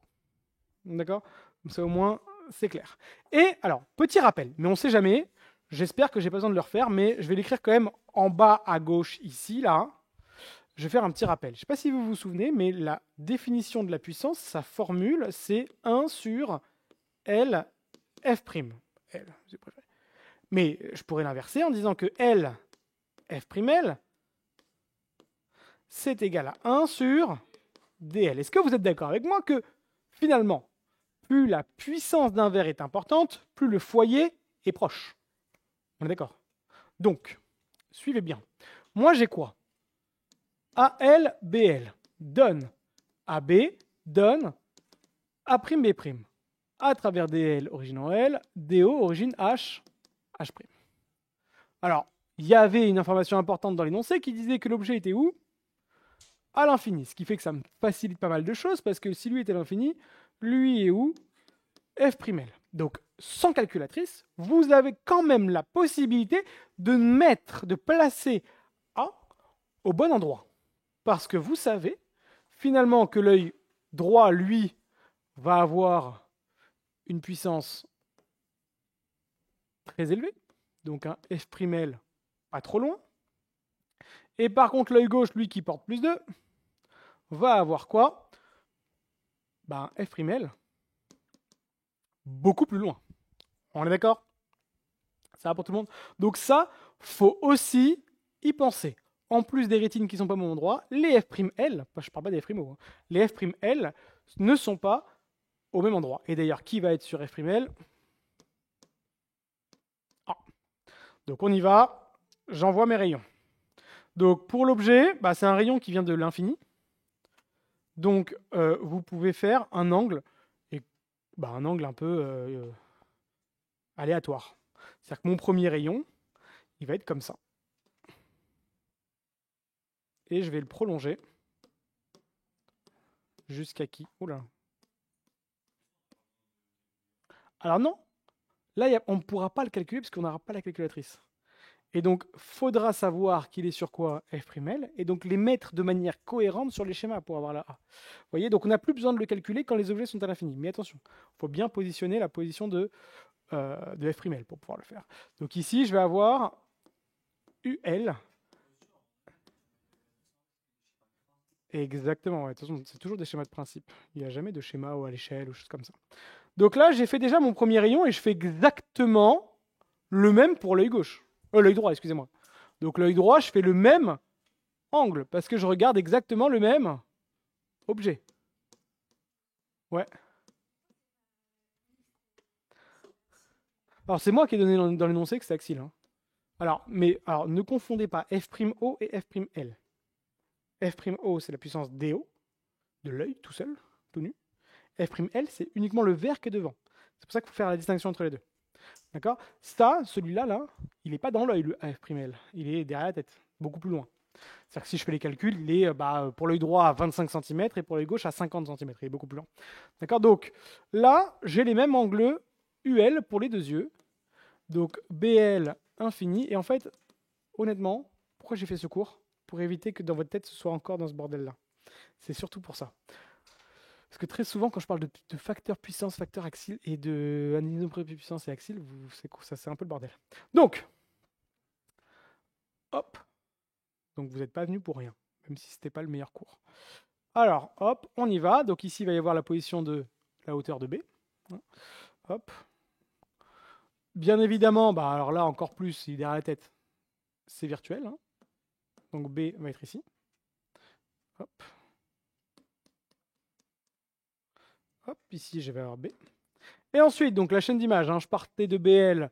D'accord? Comme ça au moins, c'est clair. Et alors, petit rappel, mais on sait jamais. J'espère que j'ai pas besoin de le refaire, mais je vais l'écrire quand même en bas à gauche ici, là. Je vais faire un petit rappel. Je ne sais pas si vous vous souvenez, mais la définition de la puissance, sa formule, c'est 1 sur L F'. L, j'ai préféré. Mais je pourrais l'inverser en disant que L F'L, c'est égal à 1 sur DL. Est-ce que vous êtes d'accord avec moi que finalement, plus la puissance d'un verre est importante, plus le foyer est proche? On est d'accord? Donc, suivez bien. Moi, j'ai quoi? AL, BL donne AB, donne A'B'. À travers DL, origine en L, DO, origine H, H'. Alors, il y avait une information importante dans l'énoncé qui disait que l'objet était où? À l'infini. Ce qui fait que ça me facilite pas mal de choses, parce que si lui était à l'infini, lui est où? F'L. Donc, sans calculatrice, vous avez quand même la possibilité de placer A au bon endroit. Parce que vous savez, finalement, que l'œil droit, lui, va avoir une puissance très élevée, donc un F'L pas trop loin. Et par contre, l'œil gauche, lui, qui porte plus 2, va avoir quoi? Ben, F'L beaucoup plus loin. On est d'accord? Ça va pour tout le monde? Donc ça, faut aussi y penser. En plus des rétines qui ne sont pas au même endroit, les F'L, je ne parle pas des F'L, hein, les F'L ne sont pas au même endroit. Et d'ailleurs, qui va être sur F'L? Ah. Donc on y va, j'envoie mes rayons. Donc pour l'objet, bah, c'est un rayon qui vient de l'infini. Donc vous pouvez faire un angle, et bah, un angle un peu aléatoire. C'est-à-dire que mon premier rayon, il va être comme ça. Et je vais le prolonger jusqu'à qui? Oula. Alors non, là on ne pourra pas le calculer parce qu'on n'aura pas la calculatrice. Et donc, faudra savoir qu'il est sur quoi F'L, et donc les mettre de manière cohérente sur les schémas pour avoir la A. Vous voyez, donc on n'a plus besoin de le calculer quand les objets sont à l'infini. Mais attention, il faut bien positionner la position de F'L pour pouvoir le faire. Donc ici, je vais avoir UL. Exactement, ouais. Attention, c'est toujours des schémas de principe. Il n'y a jamais de schéma ou à l'échelle ou choses comme ça. Donc là, j'ai fait déjà mon premier rayon et je fais exactement le même pour l'œil gauche. L'œil droit, excusez-moi. Donc l'œil droit, je fais le même angle parce que je regarde exactement le même objet. Ouais. Alors c'est moi qui ai donné dans l'énoncé que c'est axile. Hein. Alors ne confondez pas F'O et F'L. F'O, c'est la puissance DO de l'œil tout seul, tout nu. F'L, c'est uniquement le verre qui est devant. C'est pour ça qu'il faut faire la distinction entre les deux. D'accord? Ça, celui-là, là, il n'est pas dans l'œil, le F'L. Il est derrière la tête, beaucoup plus loin. C'est-à-dire que si je fais les calculs, il est pour l'œil droit à 25 cm et pour l'œil gauche à 50 cm. Il est beaucoup plus loin. D'accord? Donc là, j'ai les mêmes angles UL pour les deux yeux. Donc BL infini. Et en fait, honnêtement, pourquoi j'ai fait ce cours? Pour éviter que dans votre tête, ce soit encore dans ce bordel-là. C'est surtout pour ça. Parce que très souvent, quand je parle de facteur puissance, facteur axile et de anisométropie puissance et axile, ça c'est un peu le bordel. Donc, hop. Donc vous n'êtes pas venu pour rien, même si ce n'était pas le meilleur cours. Alors, hop, on y va. Donc ici, il va y avoir la position de la hauteur de B. Hop. Bien évidemment, alors là, encore plus, il est derrière la tête, c'est virtuel. Hein. Donc B va être ici. Hop. Hop, ici, je vais avoir B. Et ensuite, donc la chaîne d'images, hein, je partais de BL,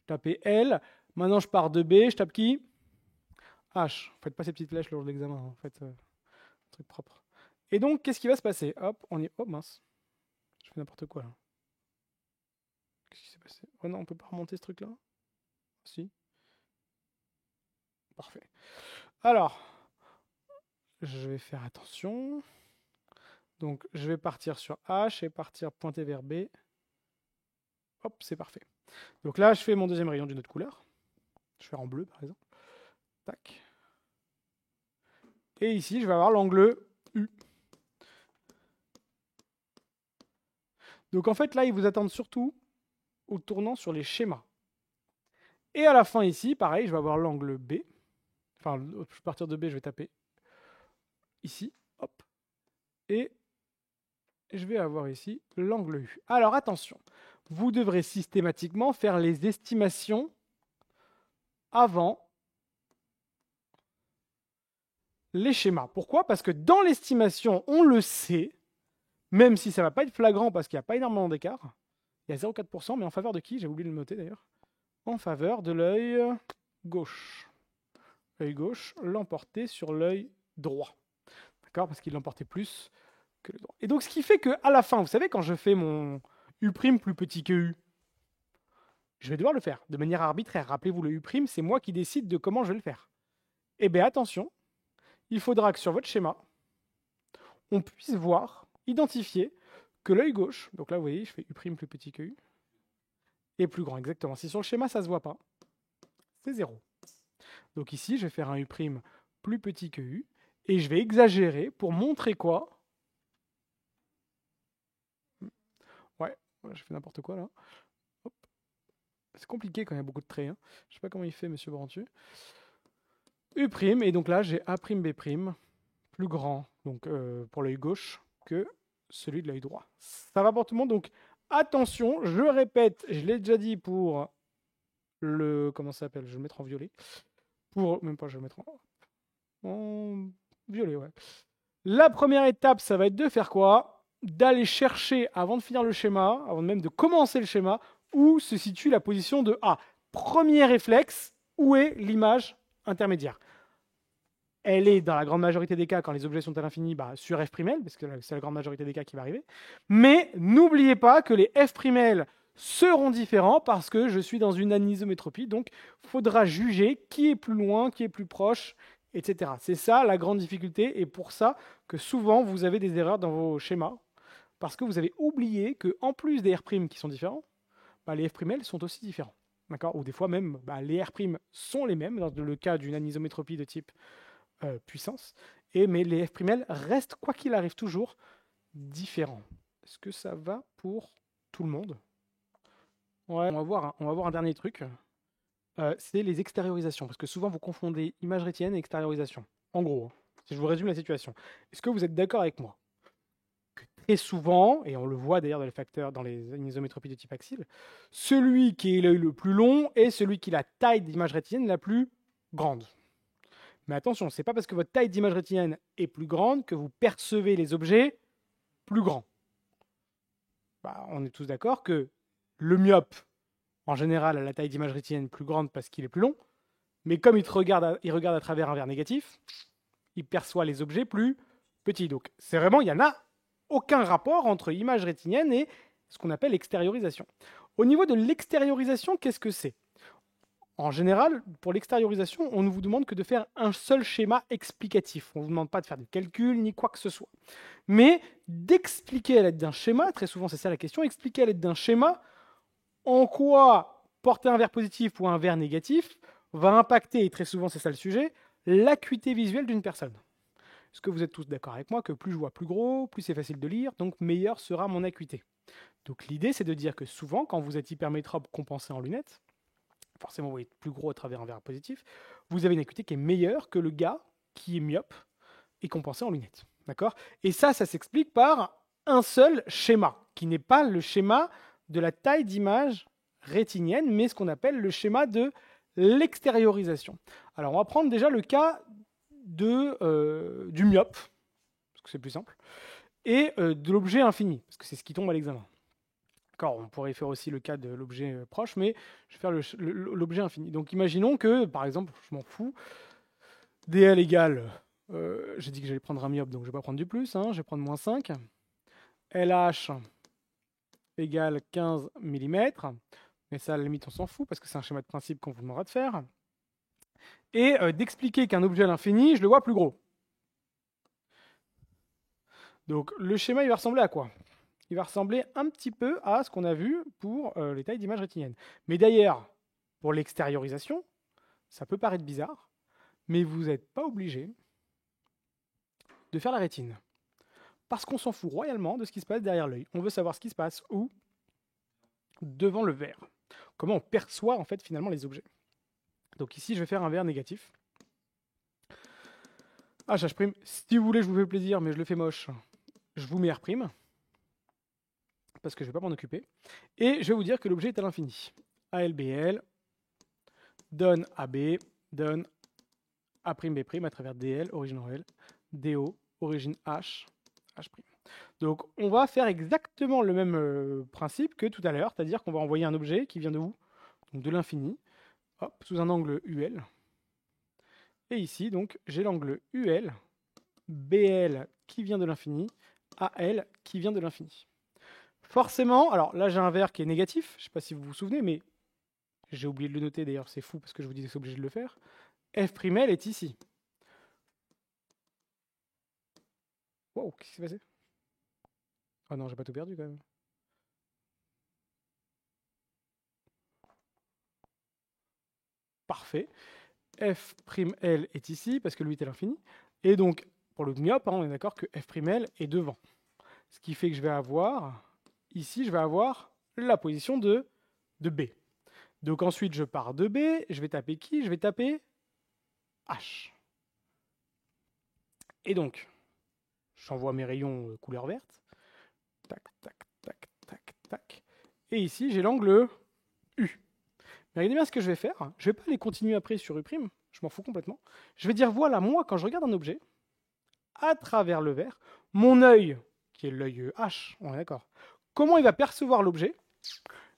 je tapais L. Maintenant, je pars de B, je tape qui? H. Faites pas ces petites flèches lors de l'examen, en fait, truc propre. Et donc, qu'est-ce qui va se passer? Hop, on y... Oh mince, je fais n'importe quoi là. Qu'est-ce qui s'est passé? Oh non, on peut pas remonter ce truc-là? Si. Parfait. Alors, je vais faire attention. Donc, je vais partir sur H et partir pointer vers B. Hop, c'est parfait. Donc là, je fais mon deuxième rayon d'une autre couleur. Je vais faire en bleu, par exemple. Tac. Et ici, je vais avoir l'angle U. Donc en fait, là, ils vous attendent surtout au tournant sur les schémas. Et à la fin ici, pareil, je vais avoir l'angle B. Enfin, à partir de B, je vais taper ici. Hop. Et je vais avoir ici l'angle U. Alors attention, vous devrez systématiquement faire les estimations avant les schémas. Pourquoi? Parce que dans l'estimation, on le sait, même si ça ne va pas être flagrant parce qu'il n'y a pas énormément d'écart. Il y a 0,4%, mais en faveur de qui? J'ai oublié de le noter d'ailleurs. En faveur de l'œil gauche. L'œil gauche l'emportait sur l'œil droit. D'accord? Parce qu'il l'emportait plus que le droit. Et donc, ce qui fait qu'à la fin, vous savez, quand je fais mon U' plus petit que U, je vais devoir le faire de manière arbitraire. Rappelez-vous, le U', c'est moi qui décide de comment je vais le faire. Eh bien, attention, il faudra que sur votre schéma, on puisse voir, identifier que l'œil gauche, donc là, vous voyez, je fais U' plus petit que U, est plus grand, exactement. Si sur le schéma, ça ne se voit pas, c'est 0. Donc ici, je vais faire un U' plus petit que U, et je vais exagérer pour montrer quoi? Ouais, je fais n'importe quoi là. C'est compliqué quand il y a beaucoup de traits. Hein. Je ne sais pas comment il fait, monsieur Brantu. U', et donc là, j'ai A'B', plus grand donc, pour l'œil gauche que celui de l'œil droit. Ça va pour tout le monde, donc attention, je répète, je l'ai déjà dit pour le... Comment ça s'appelle? Je vais le mettre en violet. Pour... Même pas, je vais le mettre en violet, ouais. La première étape, ça va être de faire quoi? D'aller chercher, avant de finir le schéma, avant même de commencer le schéma, où se situe la position de A. Premier réflexe, où est l'image intermédiaire? Elle est, dans la grande majorité des cas, quand les objets sont à l'infini, sur F'L, parce que c'est la grande majorité des cas qui va arriver. Mais n'oubliez pas que les F'L seront différents parce que je suis dans une anisométropie. Donc, il faudra juger qui est plus loin, qui est plus proche, etc. C'est ça la grande difficulté. Et pour ça que souvent, vous avez des erreurs dans vos schémas. Parce que vous avez oublié qu'en plus des R' qui sont différents, les F'L sont aussi différents. Ou des fois même, les R' sont les mêmes, dans le cas d'une anisométropie de type puissance, mais les F'L restent, quoi qu'il arrive, toujours différents. Est-ce que ça va pour tout le monde? Ouais, on va voir un dernier truc. C'est les extériorisations, parce que souvent vous confondez image rétinienne et extériorisation. En gros, si je vous résume la situation, est-ce que vous êtes d'accord avec moi que très souvent, et on le voit d'ailleurs dans les facteurs, dans les anisométropies de type axile, celui qui est l'œil le plus long est celui qui a la taille d'image rétinienne la plus grande. Mais attention, ce n'est pas parce que votre taille d'image rétinienne est plus grande que vous percevez les objets plus grands. On est tous d'accord que le myope, en général, a la taille d'image rétinienne plus grande parce qu'il est plus long, mais comme il regarde à travers un verre négatif, il perçoit les objets plus petits. Donc, c'est vraiment, il n'y en a aucun rapport entre image rétinienne et ce qu'on appelle l'extériorisation. Au niveau de l'extériorisation, qu'est-ce que c'est? En général, pour l'extériorisation, on ne vous demande que de faire un seul schéma explicatif. On ne vous demande pas de faire des calculs ni quoi que ce soit. Mais d'expliquer à l'aide d'un schéma, très souvent c'est ça la question, expliquer à l'aide d'un schéma en quoi porter un verre positif ou un verre négatif va impacter, et très souvent c'est ça le sujet, l'acuité visuelle d'une personne. Est-ce que vous êtes tous d'accord avec moi que plus je vois plus gros, plus c'est facile de lire, donc meilleure sera mon acuité? Donc l'idée c'est de dire que souvent, quand vous êtes hypermétrope compensé en lunettes, forcément vous voyez plus gros à travers un verre positif, vous avez une acuité qui est meilleure que le gars qui est myope et compensé en lunettes. D'accord? Et ça s'explique par un seul schéma, qui n'est pas le schéma de la taille d'image rétinienne, mais ce qu'on appelle le schéma de l'extériorisation. Alors on va prendre déjà le cas du myope, parce que c'est plus simple, et de l'objet infini, parce que c'est ce qui tombe à l'examen. On pourrait faire aussi le cas de l'objet proche, mais je vais faire l'objet infini. Donc imaginons que, par exemple, je m'en fous, dl égale, j'ai dit que j'allais prendre un myope, donc je ne vais pas prendre du plus, je vais prendre moins 5. LH égale 15 mm, mais ça, à la limite, on s'en fout, parce que c'est un schéma de principe qu'on vous demandera de faire. Et d'expliquer qu'un objet à l'infini, je le vois plus gros. Donc le schéma, il va ressembler à quoi? Il va ressembler un petit peu à ce qu'on a vu pour les tailles d'images rétiniennes. Mais d'ailleurs, pour l'extériorisation, ça peut paraître bizarre, mais vous n'êtes pas obligé de faire la rétine. Parce qu'on s'en fout royalement de ce qui se passe derrière l'œil. On veut savoir ce qui se passe où? Devant le verre. Comment on perçoit en fait finalement les objets. Donc ici, je vais faire un verre négatif. H''. Si vous voulez, je vous fais plaisir, mais je le fais moche. Je vous mets R', parce que je ne vais pas m'en occuper. Et je vais vous dire que l'objet est à l'infini. ALBL donne AB, donne A'B' à travers DL, origine en L, DO, origine H, H'. Donc on va faire exactement le même principe que tout à l'heure, c'est-à-dire qu'on va envoyer un objet qui vient de où? Donc de l'infini, sous un angle UL. Et ici, donc, j'ai l'angle UL, BL qui vient de l'infini, AL qui vient de l'infini. Forcément, alors là j'ai un verre qui est négatif, je ne sais pas si vous vous souvenez, mais j'ai oublié de le noter d'ailleurs, c'est fou parce que je vous disais que c'est obligé de le faire. F'L est ici. Wow, qu'est-ce qui s'est passé? Oh non, j'ai pas tout perdu quand même. Parfait. F'L est ici parce que lui est à l'infini. Et donc, pour le myope, on est d'accord que F'L est devant. Ce qui fait que je vais avoir, ici, je vais avoir la position de B. Donc ensuite, je pars de B, je vais taper qui? Je vais taper H. Et donc, j'envoie mes rayons couleur verte. Tac, tac, tac, tac, tac. Et ici, j'ai l'angle U. Mais regardez bien ce que je vais faire. Je ne vais pas aller continuer après sur U', je m'en fous complètement. Je vais dire, voilà, moi, quand je regarde un objet, à travers le verre, mon œil, qui est l'œil H, on est d'accord, comment il va percevoir l'objet?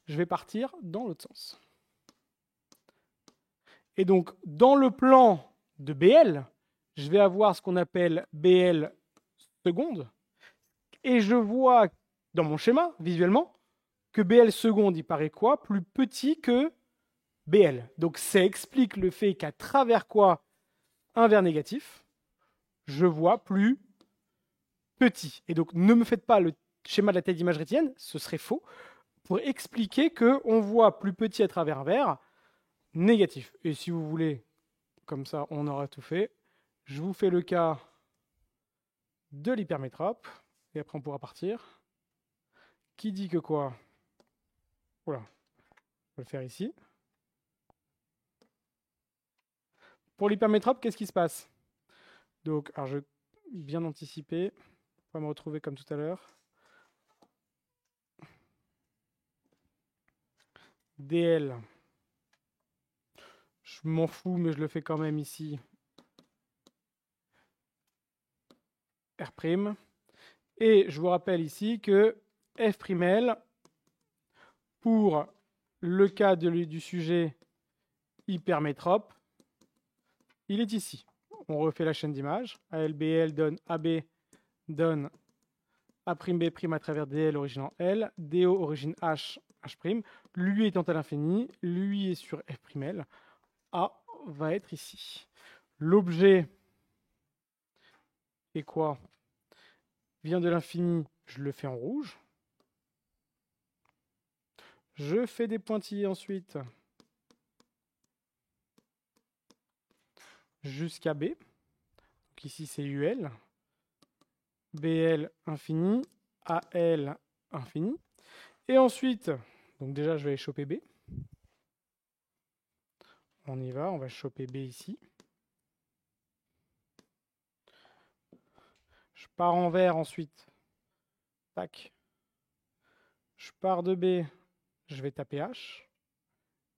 Je vais partir dans l'autre sens. Et donc, dans le plan de BL, je vais avoir ce qu'on appelle BL seconde. Et je vois, dans mon schéma, visuellement, que BL seconde, il paraît quoi? Plus petit que BL. Donc, ça explique le fait qu'à travers quoi? Un verre négatif, je vois plus petit. Et donc, ne me faites pas le schéma de la taille d'image rétinienne, ce serait faux, pour expliquer qu'on voit plus petit à travers un verre négatif. Et si vous voulez, comme ça, on aura tout fait. Je vous fais le cas de l'hypermétrope, et après on pourra partir. Qui dit que quoi? Voilà, je vais le faire ici. Pour l'hypermétrope, qu'est-ce qui se passe? Donc, alors je vais bien anticiper, on va me retrouver comme tout à l'heure. DL, je m'en fous, mais je le fais quand même ici. R'. Et je vous rappelle ici que F'L, pour le cas du sujet hypermétrope, il est ici. On refait la chaîne d'images. ALBL donne AB donne A'B' à travers DL origine en L, DO origine H, H'. Lui étant à l'infini, lui est sur F'L. A va être ici. L'objet est quoi? Vient de l'infini, je le fais en rouge. Je fais des pointillés ensuite jusqu'à B. Donc ici c'est UL. BL infini, AL infini. Et ensuite, donc déjà je vais aller choper B. On y va, on va choper B ici. Je pars en vert ensuite. Tac. Je pars de B, je vais taper H.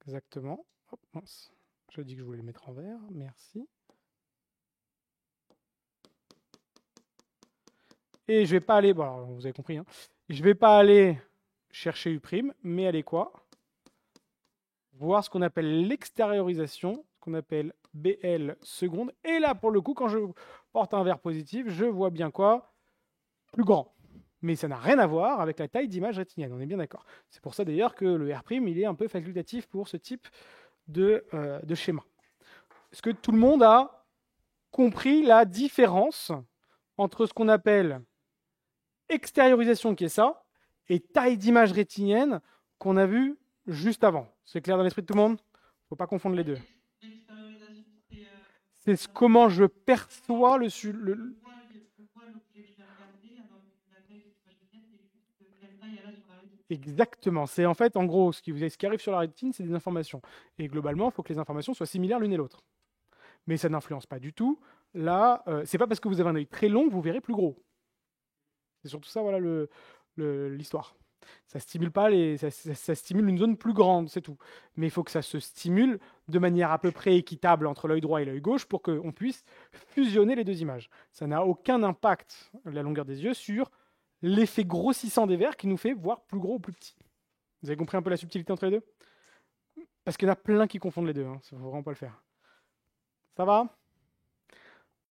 Exactement. Hop, mince. Je dis que je voulais le mettre en vert, merci. Et je vais pas aller, bon alors, vous avez compris, hein, je vais pas aller chercher U', mais aller quoi? Voir ce qu'on appelle l'extériorisation, ce qu'on appelle BL seconde. Et là, pour le coup, quand je porte un verre positif, je vois bien quoi? Plus grand. Mais ça n'a rien à voir avec la taille d'image rétinienne, on est bien d'accord. C'est pour ça d'ailleurs que le R', il est un peu facultatif pour ce type de schéma. Est-ce que tout le monde a compris la différence entre ce qu'on appelle extériorisation qui est ça, et taille d'image rétinienne qu'on a vu juste avant. C'est clair dans l'esprit de tout le monde? Il ne faut pas confondre les deux. L'extériorisation, C'est comment je perçois le, on voit l'objet que je vais regarder, alors que la taille de l'image rétinienne, c'est juste quelle taille elle a sur la rétine. Exactement. C'est en fait, en gros, ce qui arrive sur la rétine, c'est des informations. Et globalement, il faut que les informations soient similaires l'une et l'autre. Mais ça n'influence pas du tout. Là, c'est pas parce que vous avez un œil très long que vous verrez plus gros. C'est surtout ça, voilà, l'histoire. Ça stimule pas ça stimule une zone plus grande, c'est tout. Mais il faut que ça se stimule de manière à peu près équitable entre l'œil droit et l'œil gauche pour qu'on puisse fusionner les deux images. Ça n'a aucun impact, la longueur des yeux, sur l'effet grossissant des verres qui nous fait voir plus gros ou plus petit. Vous avez compris un peu la subtilité entre les deux? Parce qu'il y en a plein qui confondent les deux, hein. Ça ne faut vraiment pas le faire. Ça va?